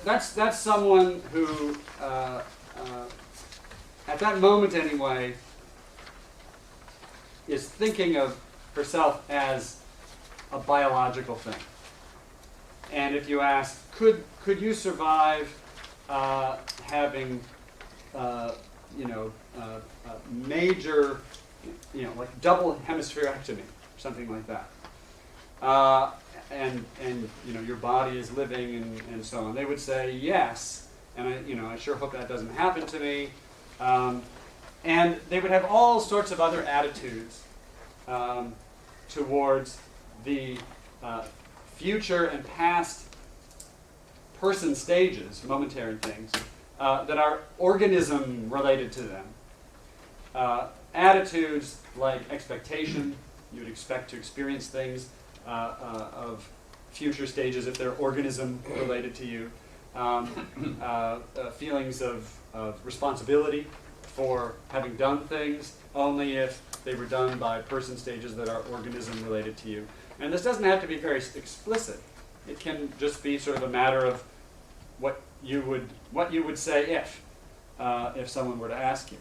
That's someone who, at that moment anyway, is thinking of herself as a biological thing. And if you ask, could you survive having major, like double hemispherectomy, something like that, and your body is living and so on? They would say yes, and I sure hope that doesn't happen to me. And they would have all sorts of other attitudes towards the future and past person stages, momentary things, that are organism related to them. Attitudes like expectation, you would expect to experience things of future stages if they're organism related to you. Feelings of responsibility for having done things only if they were done by person stages that are organism related to you. And this doesn't have to be very explicit. It can just be sort of a matter of what you would say if someone were to ask you.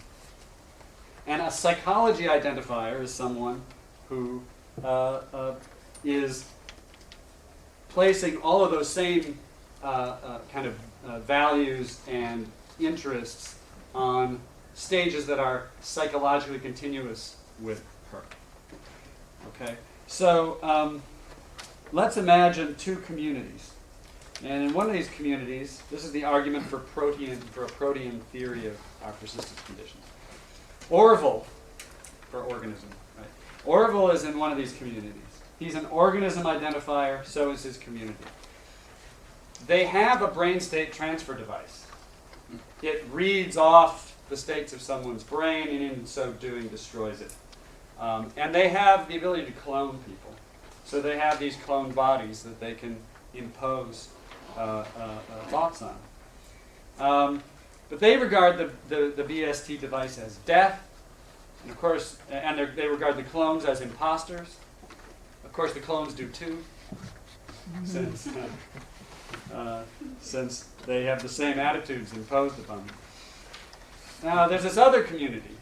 And a psychology identifier is someone who is placing all of those same kind of values and interests on stages that are psychologically continuous with her. Okay, so let's imagine two communities. And in one of these communities, this is the argument for a protean theory of our persistence conditions. Orville, for organism, right? Orville is in one of these communities. He's an organism identifier, so is his community. They have a brain state transfer device. It reads off the states of someone's brain and in so doing destroys it. And they have the ability to clone people. So they have these cloned bodies that they can impose thoughts on. But they regard the BST device as death, and of course, they regard the clones as imposters. Of course, the clones do too, since they have the same attitudes imposed upon them. Now, there's this other community.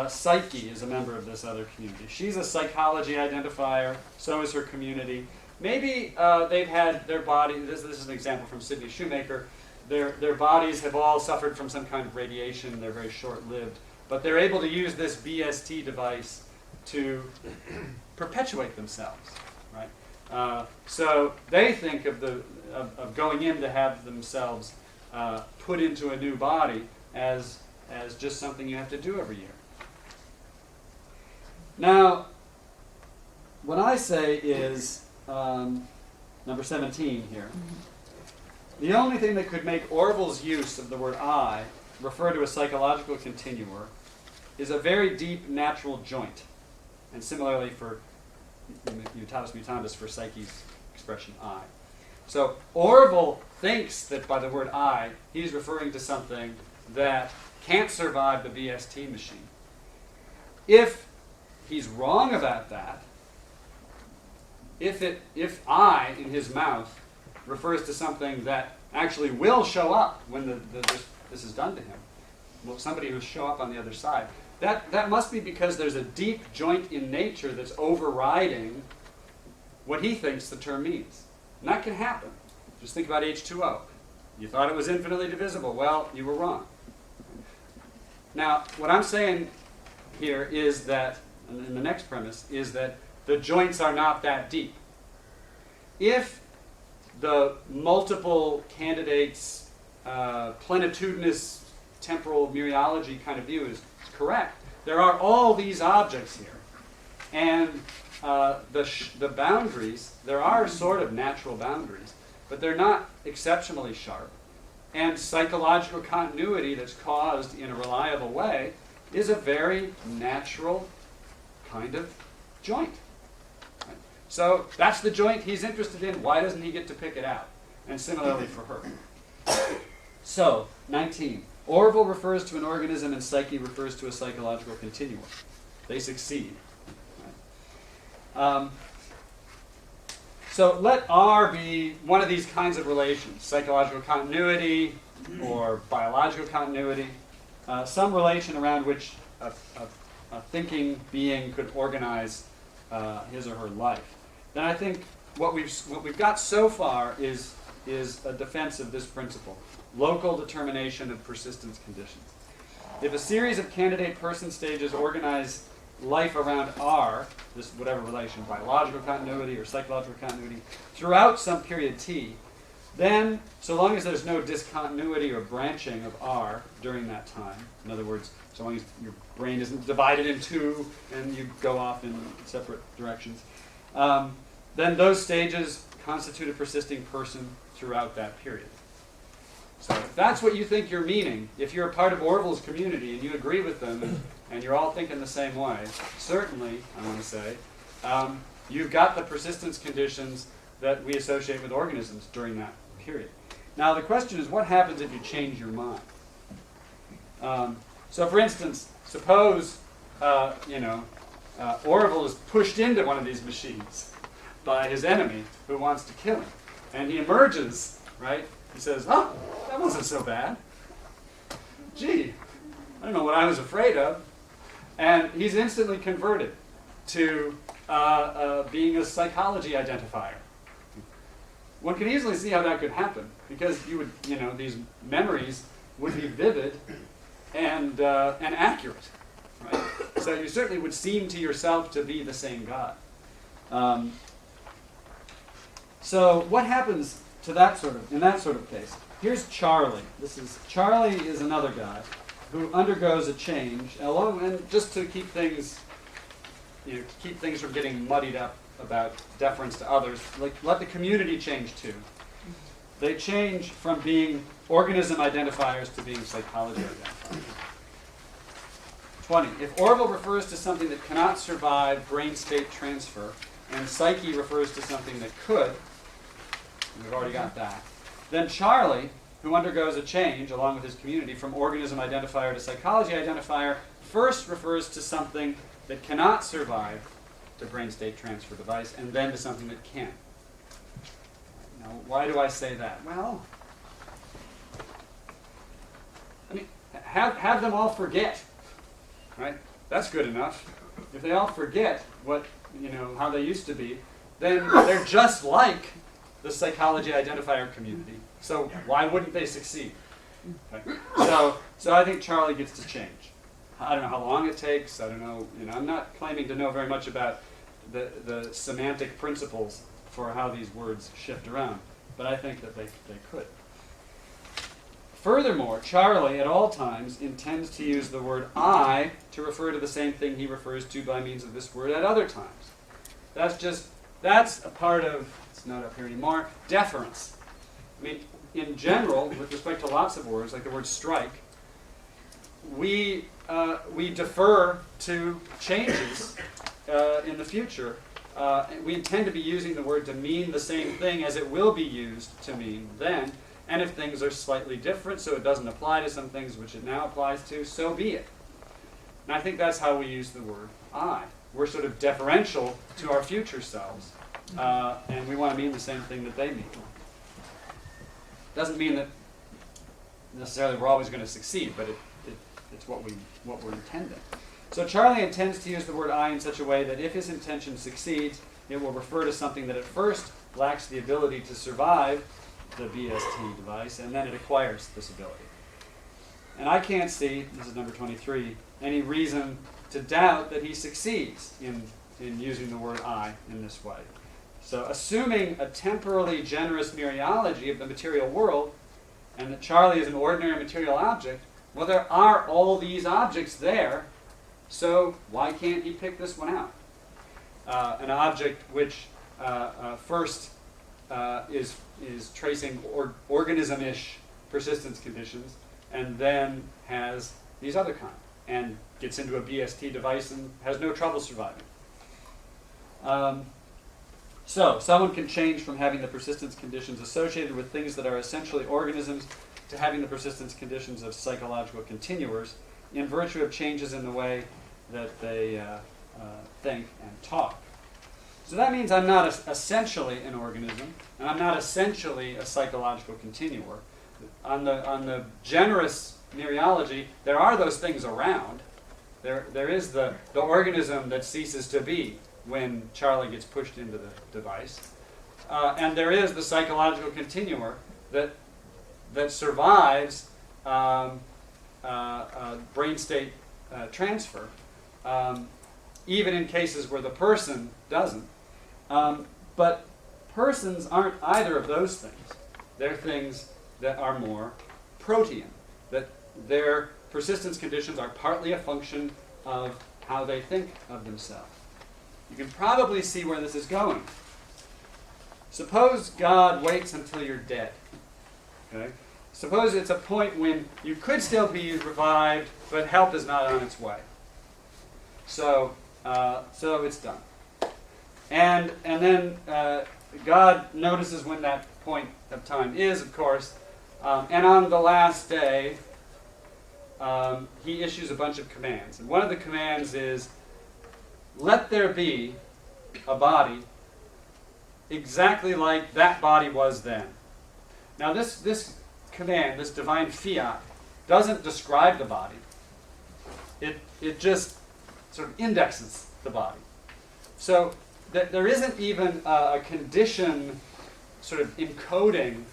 Psyche is a member of this other community. She's a psychology identifier, so is her community. Maybe they've had their body, this is an example from Sidney Shoemaker, their bodies have all suffered from some kind of radiation, they're very short-lived, but they're able to use this BST device to perpetuate themselves, right? So they think of going in to have themselves put into a new body as just something you have to do every year. Now, what I say is, number 17 here, the only thing that could make Orville's use of the word I refer to a psychological continuum is a very deep natural joint. And similarly for mutatis mutandis for Psyche's expression I. So Orville thinks that by the word I, he's referring to something that can't survive the VST machine. If he's wrong about that, if I in his mouth refers to something that actually will show up when this is done to him, well, somebody who will show up on the other side, that must be because there's a deep joint in nature that's overriding what he thinks the term means. And that can happen. Just think about H2O. You thought it was infinitely divisible. Well, you were wrong. Now, what I'm saying here is that, and the next premise, is that the joints are not that deep. If the multiple candidates plenitudinous temporal mereology kind of view is correct, there are all these objects here. And the boundaries, there are sort of natural boundaries, but they're not exceptionally sharp. And psychological continuity that's caused in a reliable way is a very natural kind of joint. Right? So that's the joint he's interested in. Why doesn't he get to pick it out? And similarly for her. So, 19. Orville refers to an organism and psyche refers to a psychological continuum. They succeed. Right? So let R be one of these kinds of relations, psychological continuity or biological continuity, some relation around which a thinking being could organize his or her life. Then I think what we've got so far is a defense of this principle, local determination of persistence conditions. If a series of candidate person stages organize life around R, this whatever relation, biological continuity or psychological continuity, throughout some period T, then, so long as there's no discontinuity or branching of R during that time, in other words, so long as your brain isn't divided in two and you go off in separate directions, then those stages constitute a persisting person throughout that period. So if that's what you think you're meaning, if you're a part of Orville's community and you agree with them and you're all thinking the same way, certainly, I want to say, you've got the persistence conditions that we associate with organisms during that period. Now the question is, what happens if you change your mind? So for instance, suppose Orville is pushed into one of these machines by his enemy who wants to kill him. And he emerges, right? He says, oh, that wasn't so bad. Gee, I don't know what I was afraid of. And he's instantly converted to being a psychology identifier. One can easily see how that could happen, because you would, these memories would be vivid and accurate, right? So you certainly would seem to yourself to be the same God. So what happens to in that sort of case? Here's Charlie. Charlie is another guy who undergoes a change, and just to keep things, from getting muddied up about deference to others, let the community change too. They change from being organism identifiers to being psychology identifiers. 20. If Orville refers to something that cannot survive brain state transfer, and psyche refers to something that could, we've already got that, then Charlie, who undergoes a change along with his community from organism identifier to psychology identifier, first refers to something that cannot survive the brain state transfer device, and then to something that can. Now, why do I say that? Well, have them all forget, right? That's good enough. If they all forget how they used to be, then they're just like the psychology identifier community. So why wouldn't they succeed? Okay. So I think Charlie gets to change. I don't know how long it takes. I don't know. I'm not claiming to know very much about the semantic principles for how these words shift around, but I think that they could. Furthermore, Charlie at all times intends to use the word I to refer to the same thing he refers to by means of this word at other times. That's a part of, it's not up here anymore, deference. In general, with respect to lots of words, like the word strike, we defer to changes in the future. We intend to be using the word to mean the same thing as it will be used to mean then. And if things are slightly different, so it doesn't apply to some things which it now applies to, so be it. And I think that's how we use the word I. We're sort of deferential to our future selves, and we want to mean the same thing that they mean. Doesn't mean that necessarily we're always going to succeed, but it's what we're intending. So Charlie intends to use the word I in such a way that if his intention succeeds, it will refer to something that at first lacks the ability to survive the BST device, and then it acquires this ability. And I can't see, this is number 23, any reason to doubt that he succeeds in in using the word I in this way. So assuming a temporally generous mereology of the material world, and that Charlie is an ordinary material object, well, there are all these objects there, so why can't he pick this one out? An object which first is tracing organism-ish persistence conditions, and then has these other kind, and gets into a BST device and has no trouble surviving. So someone can change from having the persistence conditions associated with things that are essentially organisms to having the persistence conditions of psychological continuers in virtue of changes in the way that they think and talk. So that means I'm not essentially an organism, and I'm not essentially a psychological continuer. On the generous mereology, there are those things around. There is the organism that ceases to be when Charlie gets pushed into the device. And there is the psychological continuer that survives brain state transfer, even in cases where the person doesn't. But persons aren't either of those things. They're things that are more protean, that their persistence conditions are partly a function of how they think of themselves. You can probably see where this is going. Suppose God waits until you're dead. Okay? Suppose it's a point when you could still be revived, but help is not on its way. So it's done. And then God notices when that point of time is, of course, and on the last day, he issues a bunch of commands. And one of the commands is, let there be a body exactly like that body was then. Now this command, this divine fiat, doesn't describe the body. It just sort of indexes the body. So there isn't even a condition sort of encoding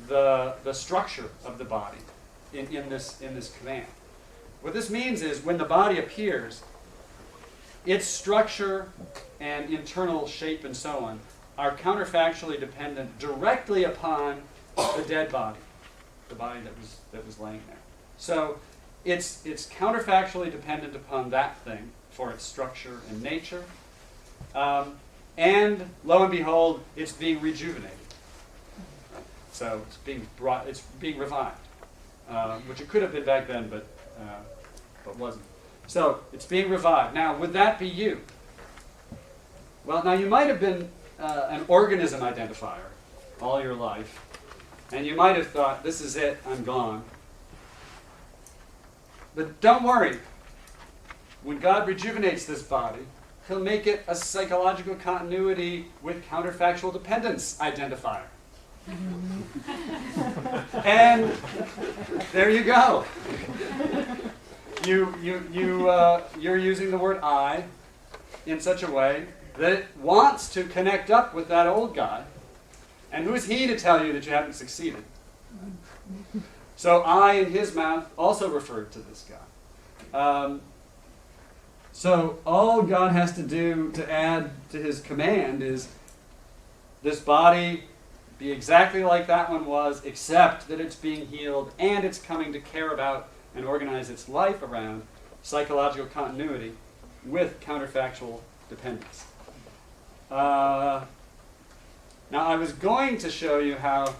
the structure of the body in this command. What this means is when the body appears, its structure and internal shape and so on are counterfactually dependent directly upon the dead body, the body that was laying there. So it's counterfactually dependent upon that thing for its structure and nature. And lo and behold, it's being rejuvenated. So it's being revived, which it could have been back then, but wasn't. So it's being revived. Now, would that be you? Well, now you might have been an organism identifier all your life, and you might have thought, this is it, I'm gone. But don't worry. When God rejuvenates this body, he'll make it a psychological continuity with counterfactual dependence identifier. And there you go. You're using the word I in such a way that it wants to connect up with that old guy. And who's he to tell you that you haven't succeeded? So I in his mouth also referred to this guy. So all God has to do to add to his command is this body be exactly like that one was, except that it's being healed and it's coming to care about and organize its life around psychological continuity with counterfactual dependence. Now I was going to show you how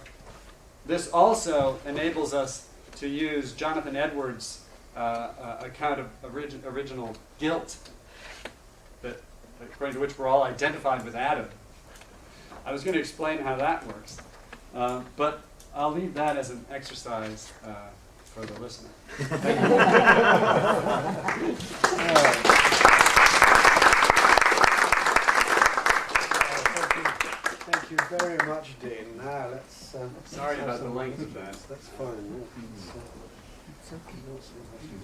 this also enables us to use Jonathan Edwards' account of original guilt, that according to which we're all identified with Adam. I was going to explain how that works, but I'll leave that as an exercise for the listener. Thank you very much, Dean. Now let's. Sorry about the length of that. That's fine.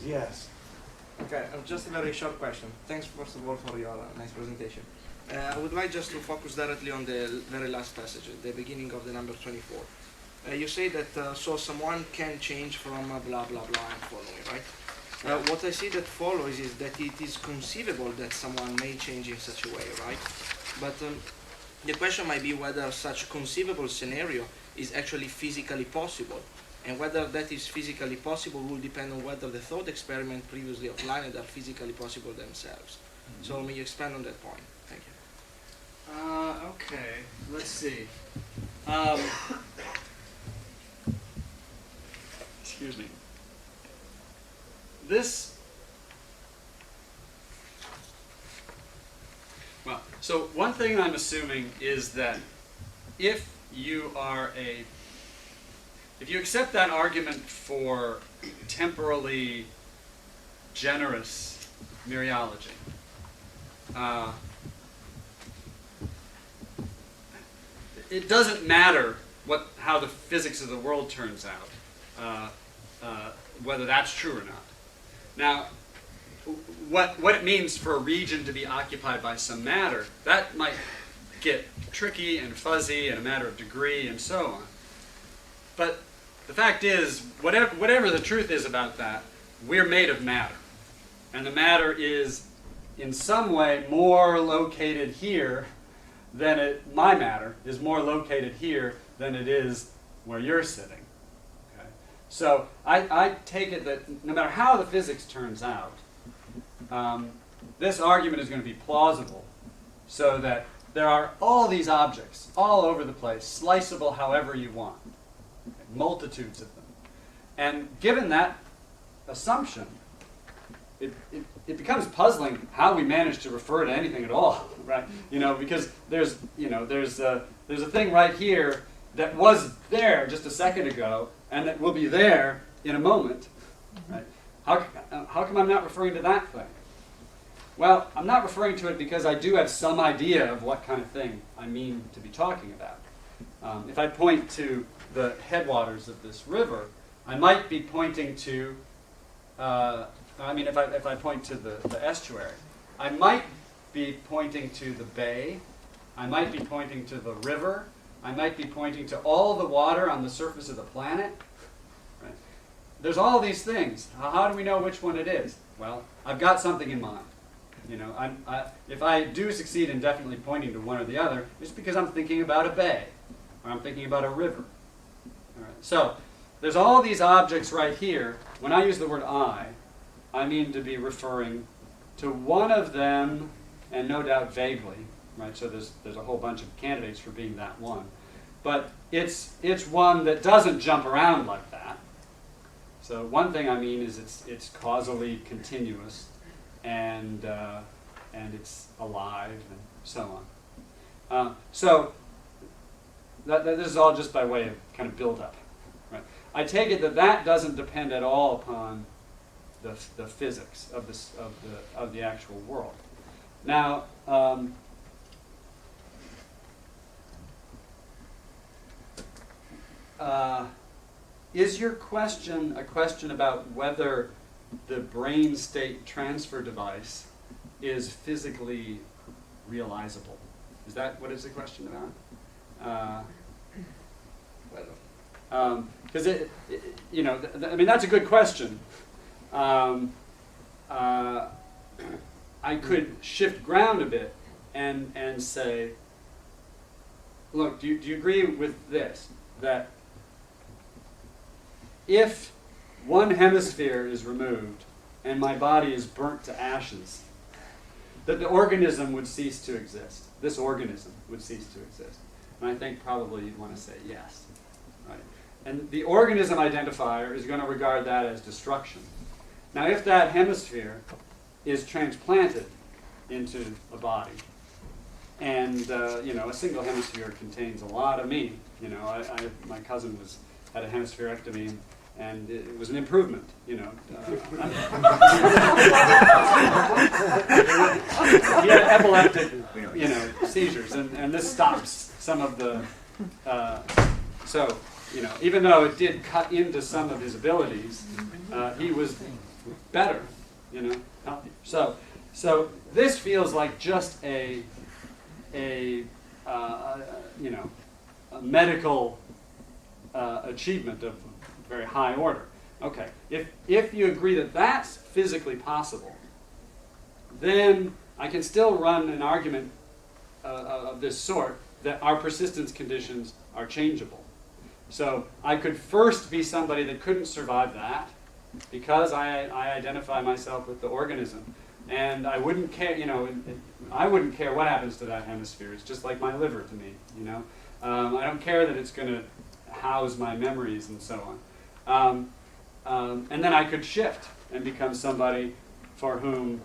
Yes. Okay, just a very short question. Thanks first of all for your nice presentation. I would like just to focus directly on the very last passage, at the beginning of the number 24. You say that so someone can change from blah blah blah and following, right? What I see that follows is that it is conceivable that someone may change in such a way, right? But the question might be whether such conceivable scenario is actually physically possible. And whether that is physically possible will depend on whether the thought experiment previously outlined are physically possible themselves. So may you expand on that point? Thank you. Okay, let's see. Excuse me. Well, so one thing I'm assuming is that if you accept that argument for temporally generous mereology, it doesn't matter how the physics of the world turns out, whether that's true or not. Now, what it means for a region to be occupied by some matter, that might get tricky and fuzzy and a matter of degree and so on. But the fact is, whatever the truth is about that, we're made of matter. And the matter is in some way more located here than my matter is more located here than it is where you're sitting. Okay? So I take it that no matter how the physics turns out, this argument is going to be plausible, so that there are all these objects all over the place, sliceable however you want, multitudes of them. And given that assumption, it becomes puzzling how we manage to refer to anything at all, right? Because there's a thing right here that was there just a second ago, and that will be there in a moment, right? How come I'm not referring to that thing? Well, I'm not referring to it because I do have some idea of what kind of thing I mean to be talking about. If I point to the headwaters of this river, I might be pointing to, if I point to the estuary, I might be pointing to the bay, I might be pointing to the river, I might be pointing to all the water on the surface of the planet. Right? There's all these things. How do we know which one it is? Well, I've got something in mind. If I do succeed in definitely pointing to one or the other, it's because I'm thinking about a bay, or I'm thinking about a river. All right. So there's all these objects right here. When I use the word I mean to be referring to one of them, and no doubt vaguely, right? So there's a whole bunch of candidates for being that one, but it's one that doesn't jump around like that. So one thing I mean is it's causally continuous, and it's alive, and so on. So this is all just by way of kind of build-up. Right? I take it that doesn't depend at all upon the physics of the actual world. Now, is your question a question about whether the brain state transfer device is physically realizable? Is that what is the question about? Because that's a good question. I could shift ground a bit and say, look, do you agree with this? That if one hemisphere is removed and my body is burnt to ashes, that the organism would cease to exist. This organism would cease to exist. And I think probably you'd want to say yes. Right? And the organism identifier is going to regard that as destruction. Now, if that hemisphere is transplanted into a body, and a single hemisphere contains a lot of me. My cousin had a hemispherectomy, and it was an improvement. He had epileptic, seizures, and this stops some of the. Even though it did cut into some of his abilities, he was better, healthier. So this feels like just a medical achievement of very high order. Okay, if you agree that that's physically possible, then I can still run an argument of this sort that our persistence conditions are changeable. So I could first be somebody that couldn't survive that because I identify myself with the organism. And I wouldn't care, you know, I wouldn't care what happens to that hemisphere. It's just like my liver to me, you know. I don't care that it's going to house my memories and so on. And then I could shift and become somebody for whom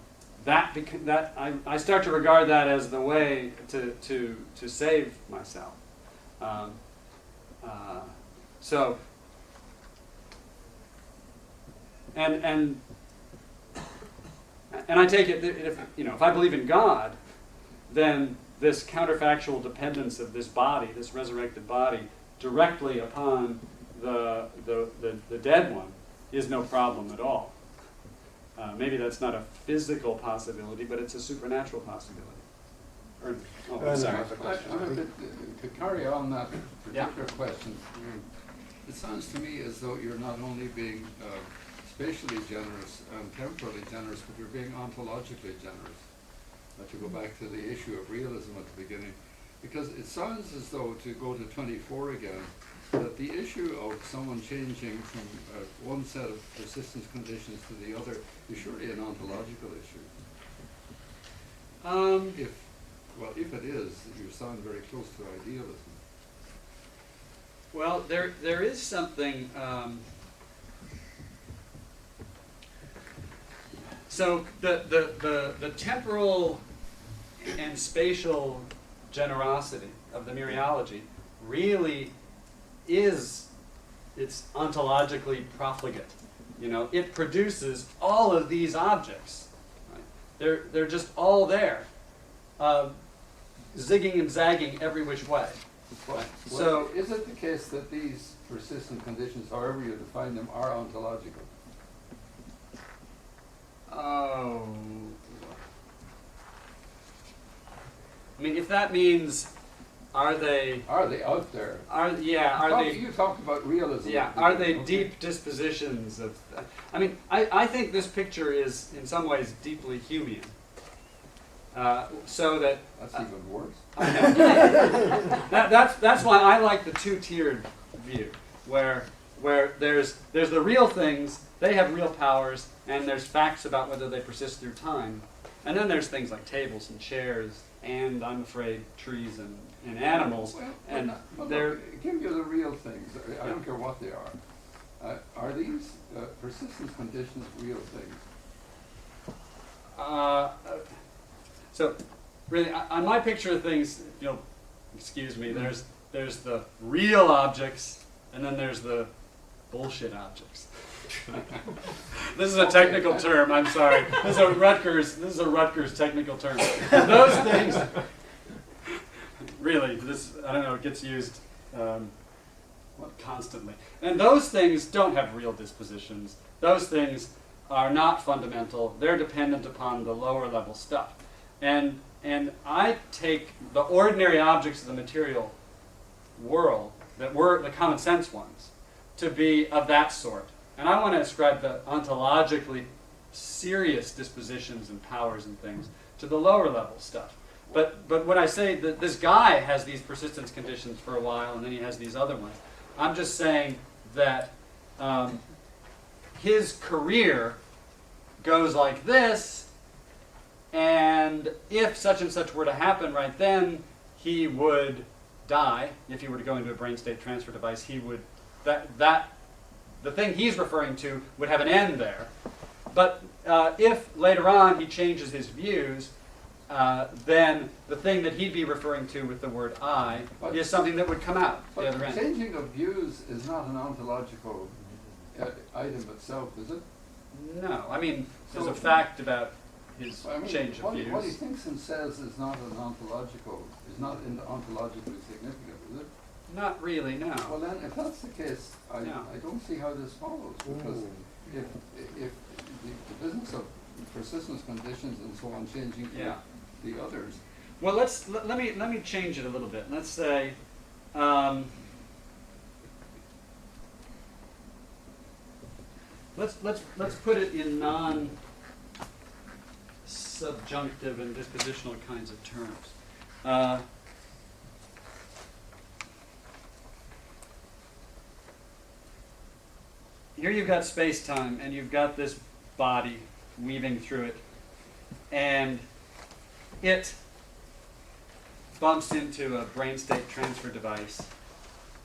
I start to regard that as the way to save myself. So, and I take it that if I believe in God, then this counterfactual dependence of this body, this resurrected body, directly upon the dead one is no problem at all. Maybe that's not a physical possibility, but it's a supernatural possibility. I'm sorry. To carry on that particular question, it sounds to me as though you're not only being spatially generous and temporally generous, but you're being ontologically generous. To go back to the issue of realism at the beginning, because it sounds as though, to go to 24 again, that the issue of someone changing from one set of persistence conditions to the other is surely an ontological issue. If it is, you sound very close to idealism. Well, there is something. So the temporal and spatial generosity of the mereology really it's ontologically profligate. You know, it produces all of these objects. Right? They're just all there, zigging and zagging every which way. Well, So is it the case that these persistent conditions, however you define them, are ontological? Oh. I mean, if that means, are they out there? You talked about realism. Yeah, are they deep dispositions of? I mean, I think this picture is in some ways deeply Humean. So that that's even worse. That's why I like the two-tiered view, where there's the real things, they have real powers, and there's facts about whether they persist through time, and then there's things like tables and chairs, and I'm afraid trees and animals, they're give you the real things. I don't care what they are. Are these persistence conditions real things? So, really, on my picture of things, excuse me, there's the real objects, and then there's the bullshit objects. This is a technical term. I'm sorry. This is a Rutgers technical term. Those things, really, I don't know. It gets used constantly, and those things don't have real dispositions. Those things are not fundamental. They're dependent upon the lower level stuff. And I take the ordinary objects of the material world, that were the common sense ones, to be of that sort. And I want to ascribe the ontologically serious dispositions and powers and things to the lower level stuff. But when I say that this guy has these persistence conditions for a while and then he has these other ones, I'm just saying that his career goes like this. And if such and such were to happen right then, he would die. If he were to go into a brain state transfer device, he would, the thing he's referring to would have an end there. But if later on he changes his views, then the thing that he'd be referring to with the word I is something that would come out the other end. Changing of views is not an ontological item itself, is it? No. I mean, there's a fact about his change of views. What he thinks and says is not ontologically significant, is it? Not really, no. Well then, if that's the case, I don't see how this follows, because if the business of persistence conditions and so on changing the others. Well, let me change it a little bit. Let's say let's put it in non-subjunctive and dispositional kinds of terms. Here you've got space-time, and you've got this body weaving through it, and it bumps into a brain state transfer device,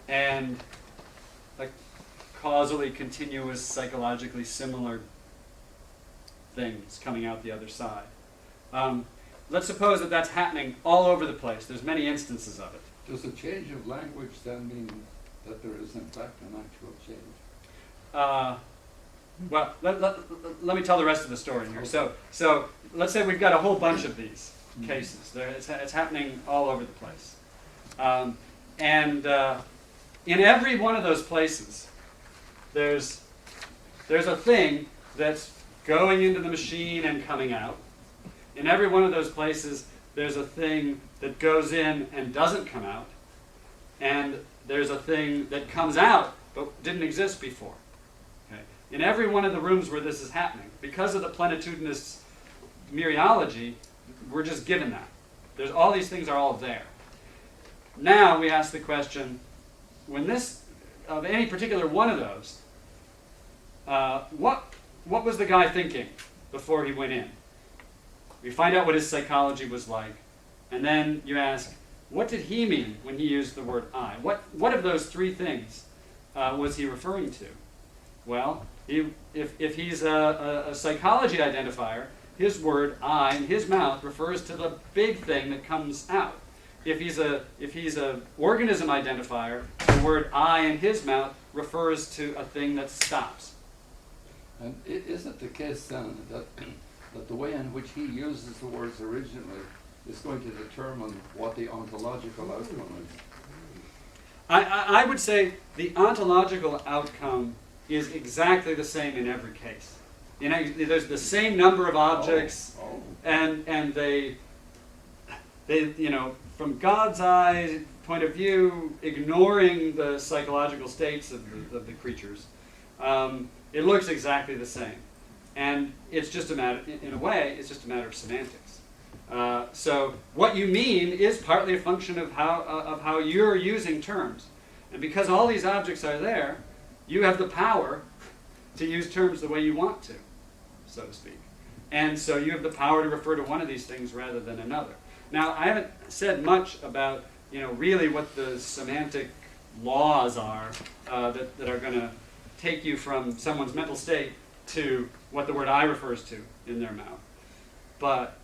and a causally continuous, psychologically similar thing is coming out the other side. Let's suppose that that's happening all over the place. There's many instances of it. Does a change of language then mean that there is in fact an actual change? Well, let me tell the rest of the story here. So let's say we've got a whole bunch of these cases. It's happening all over the place. In every one of those places, there's a thing that's going into the machine and coming out. In every one of those places, there's a thing that goes in and doesn't come out. And there's a thing that comes out but didn't exist before. Okay? In every one of the rooms where this is happening, because of the plenitudinous mereology, we're just given that. There's all these things are all there. Now we ask the question, when this, of any particular one of those, what was the guy thinking before he went in? We find out what his psychology was like, and then you ask, what did he mean when he used the word I? What of those three things was he referring to? Well, if he's a psychology identifier, his word I in his mouth refers to the big thing that comes out. If he's a organism identifier, the word I in his mouth refers to a thing that stops. And is it the case then that the way in which he uses the words originally is going to determine what the ontological outcome is? I would say the ontological outcome is exactly the same in every case. There's the same number of objects, and they from God's eye point of view, ignoring the psychological states of the creatures, it looks exactly the same. And it's just a matter, in a way, it's just a matter of semantics. So what you mean is partly a function of how you're using terms. And because all these objects are there, you have the power to use terms the way you want to, so to speak. And so you have the power to refer to one of these things rather than another. Now, I haven't said much about, really what the semantic laws are that are going to take you from someone's mental state to what the word I refers to in their mouth. But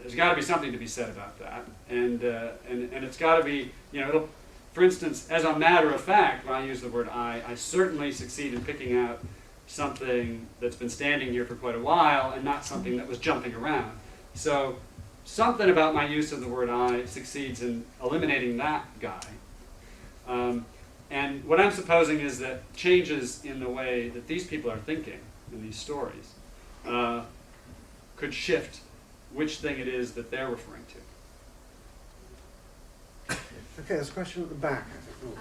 there's got to be something to be said about that. And it's got to be, for instance, as a matter of fact, when I use the word I certainly succeed in picking out something that's been standing here for quite a while and not something that was jumping around. So something about my use of the word I succeeds in eliminating that guy. And what I'm supposing is that changes in the way that these people are thinking in these stories could shift which thing it is that they're referring to. Okay, there's a question at the back, I think.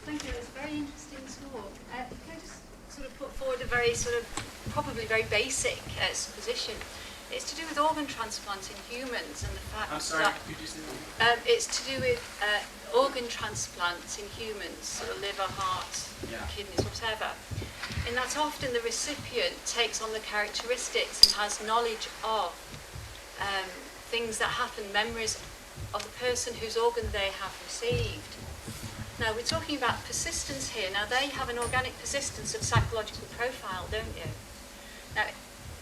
Thank you, it's a very interesting talk. Can I just sort of put forward a very probably very basic supposition? It's to do with organ transplants in humans and the fact that it's to do with organ transplants in humans, sort of liver, heart, kidneys, whatever. And that often the recipient takes on the characteristics and has knowledge of things that happen, memories of the person whose organ they have received. Now, we're talking about persistence here. Now, they have an organic persistence of psychological profile, don't you? Now,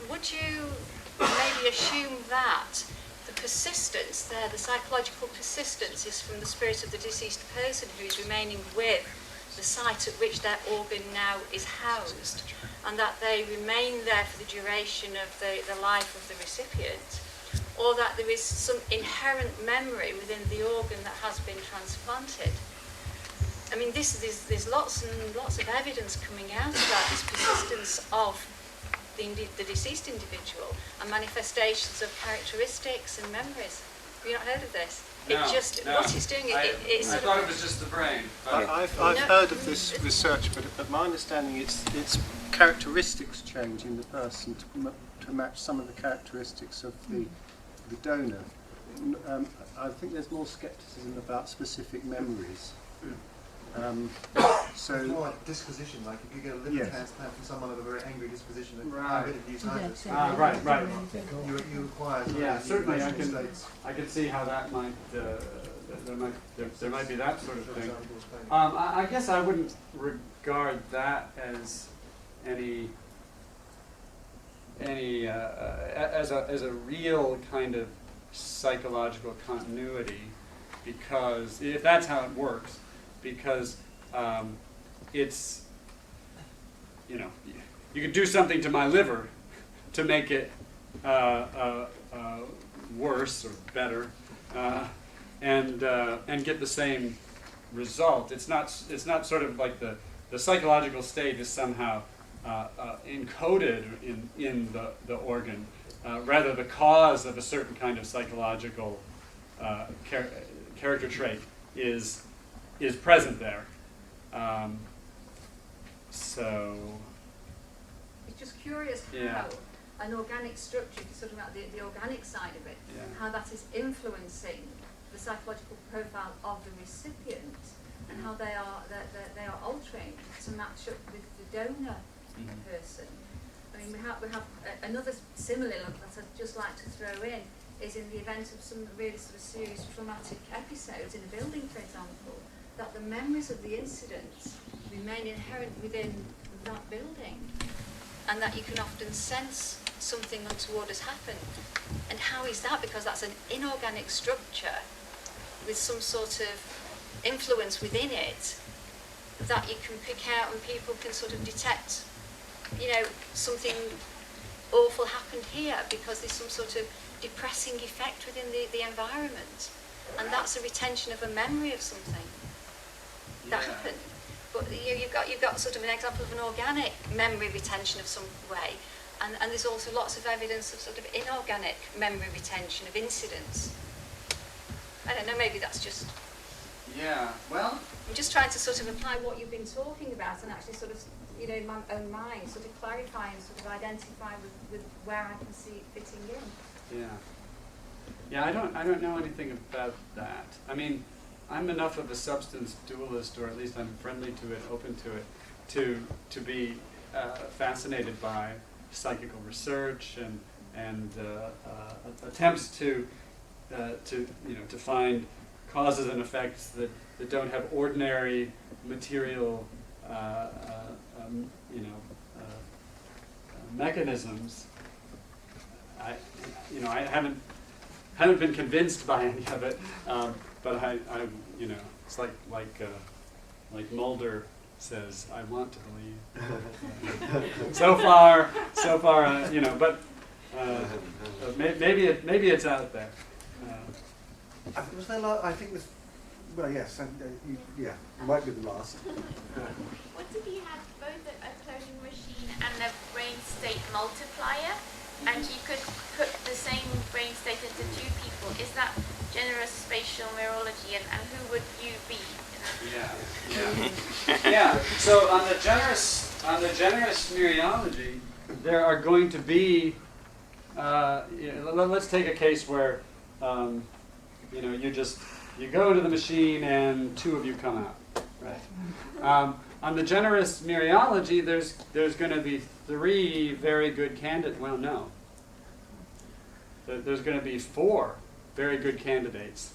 would you maybe assume that the persistence there, the psychological persistence, is from the spirit of the deceased person who is remaining with the site at which their organ now is housed, and that they remain there for the duration of the life of the recipient, or that there is some inherent memory within the organ that has been transplanted? I mean, there's lots and lots of evidence coming out about this persistence of the deceased individual and manifestations of characteristics and memories. Have you not heard of this? what it's doing, it's I thought it was just the brain. I've heard of this research, but my understanding it's characteristics change in the person to match some of the characteristics of the donor. I think there's more scepticism about specific memories. So more like disposition, like if you get a liver transplant from someone of a very angry disposition, Right. Right. You acquire Certainly I can see how that might there might be that sort of thing. I guess I wouldn't regard that as as a real kind of psychological continuity, because if that's how it works, because it's, you could do something to my liver to make it worse or better, and get the same result. It's not sort of like the psychological state is somehow encoded in the organ. Rather, the cause of a certain kind of psychological character trait is present there. So it's just curious how an organic structure, if you're talking about the organic side of it, how that is influencing the psychological profile of the recipient, and how they are altering to match up with the donor person. I mean, we have another similar look that I'd just like to throw in is in the event of some really sort of serious traumatic episodes in a building, for example, that the memories of the incident remain inherent within that building, and that you can often sense something untoward has happened. And how is that? Because that's an inorganic structure with some sort of influence within it that you can pick out, and people can sort of detect, something awful happened here because there's some sort of depressing effect within the environment, and that's a retention of a memory of something that happened. But you've got sort of an example of an organic memory retention of some way, and there's also lots of evidence of sort of inorganic memory retention of incidents. I don't know, maybe that's just... well... I'm just trying to sort of apply what you've been talking about and actually sort of, in my own mind, sort of clarify and sort of identify with where I can see it fitting in. Yeah, I don't know anything about that. I mean, I'm enough of a substance dualist, or at least I'm friendly to it, open to it, to be fascinated by psychical research and attempts to find causes and effects that don't have ordinary material mechanisms. I haven't been convinced by any of it, but I it's like Mulder says, I want to believe. so far, but maybe it's out there. Was there I think this. Well, yes, and it might be the last. What if you had both a cloning machine and a brain state multiplier, and you could put the same brain state into two people? Is that generous spatial neurology, and who would you be? Yeah. So on the generous neurology, there are going to be. Let's take a case where you go to the machine and two of you come out, right? On the generous neurology, there's going to be three very good candidates. Well, no. There's going to be four very good candidates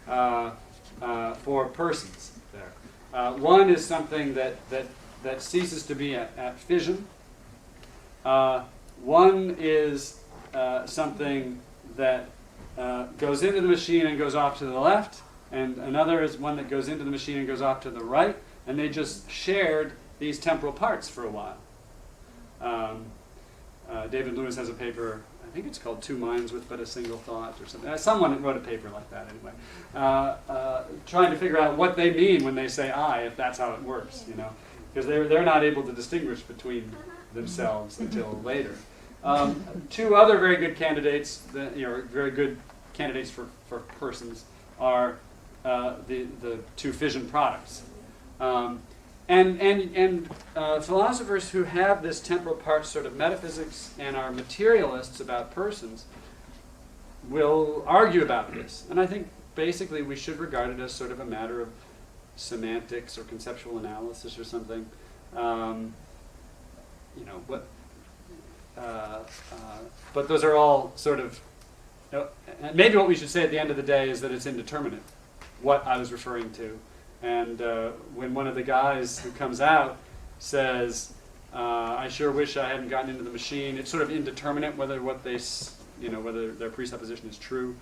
for persons there. One is something that ceases to be at fission. One is something that goes into the machine and goes off to the left, and another is one that goes into the machine and goes off to the right, and they just shared these temporal parts for a while. David Lewis has a paper, I think it's called Two Minds with But a Single Thought or something. Someone wrote a paper like that anyway, trying to figure out what they mean when they say I, if that's how it works, because they're not able to distinguish between themselves until later. Two other very good candidates, very good candidates for persons, are the two fission products. Philosophers who have this temporal part sort of metaphysics and are materialists about persons will argue about this. And I think basically we should regard it as sort of a matter of semantics or conceptual analysis or something. But those are all sort of, maybe what we should say at the end of the day is that it's indeterminate, what I was referring to. And when one of the guys who comes out says, I sure wish I hadn't gotten into the machine, it's sort of indeterminate whether what they, whether their presupposition is true.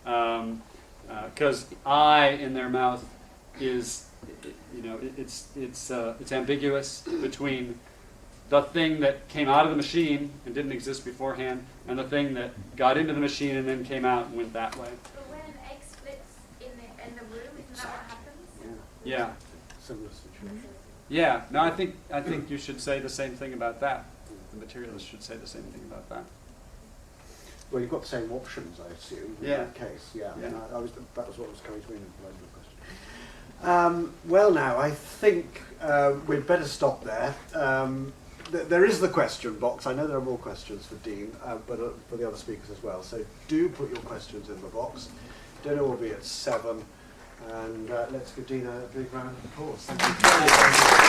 Because I in their mouth is, it's ambiguous between the thing that came out of the machine and didn't exist beforehand, and the thing that got into the machine and then came out and went that way. But when an egg splits in the room, isn't that what happens? Yeah. Similar situation. Yeah. No, I think you should say the same thing about that. The materialist should say the same thing about that. Well, you've got the same options, I assume, in that case. Yeah. Yeah. And that was what was coming to me in relation to the question. Well, now, I think we'd better stop there. There is the question box. I know there are more questions for Dean, but for the other speakers as well. So do put your questions in the box. Dinner will be at 7. And let's give Dean a big round of applause. Thank you.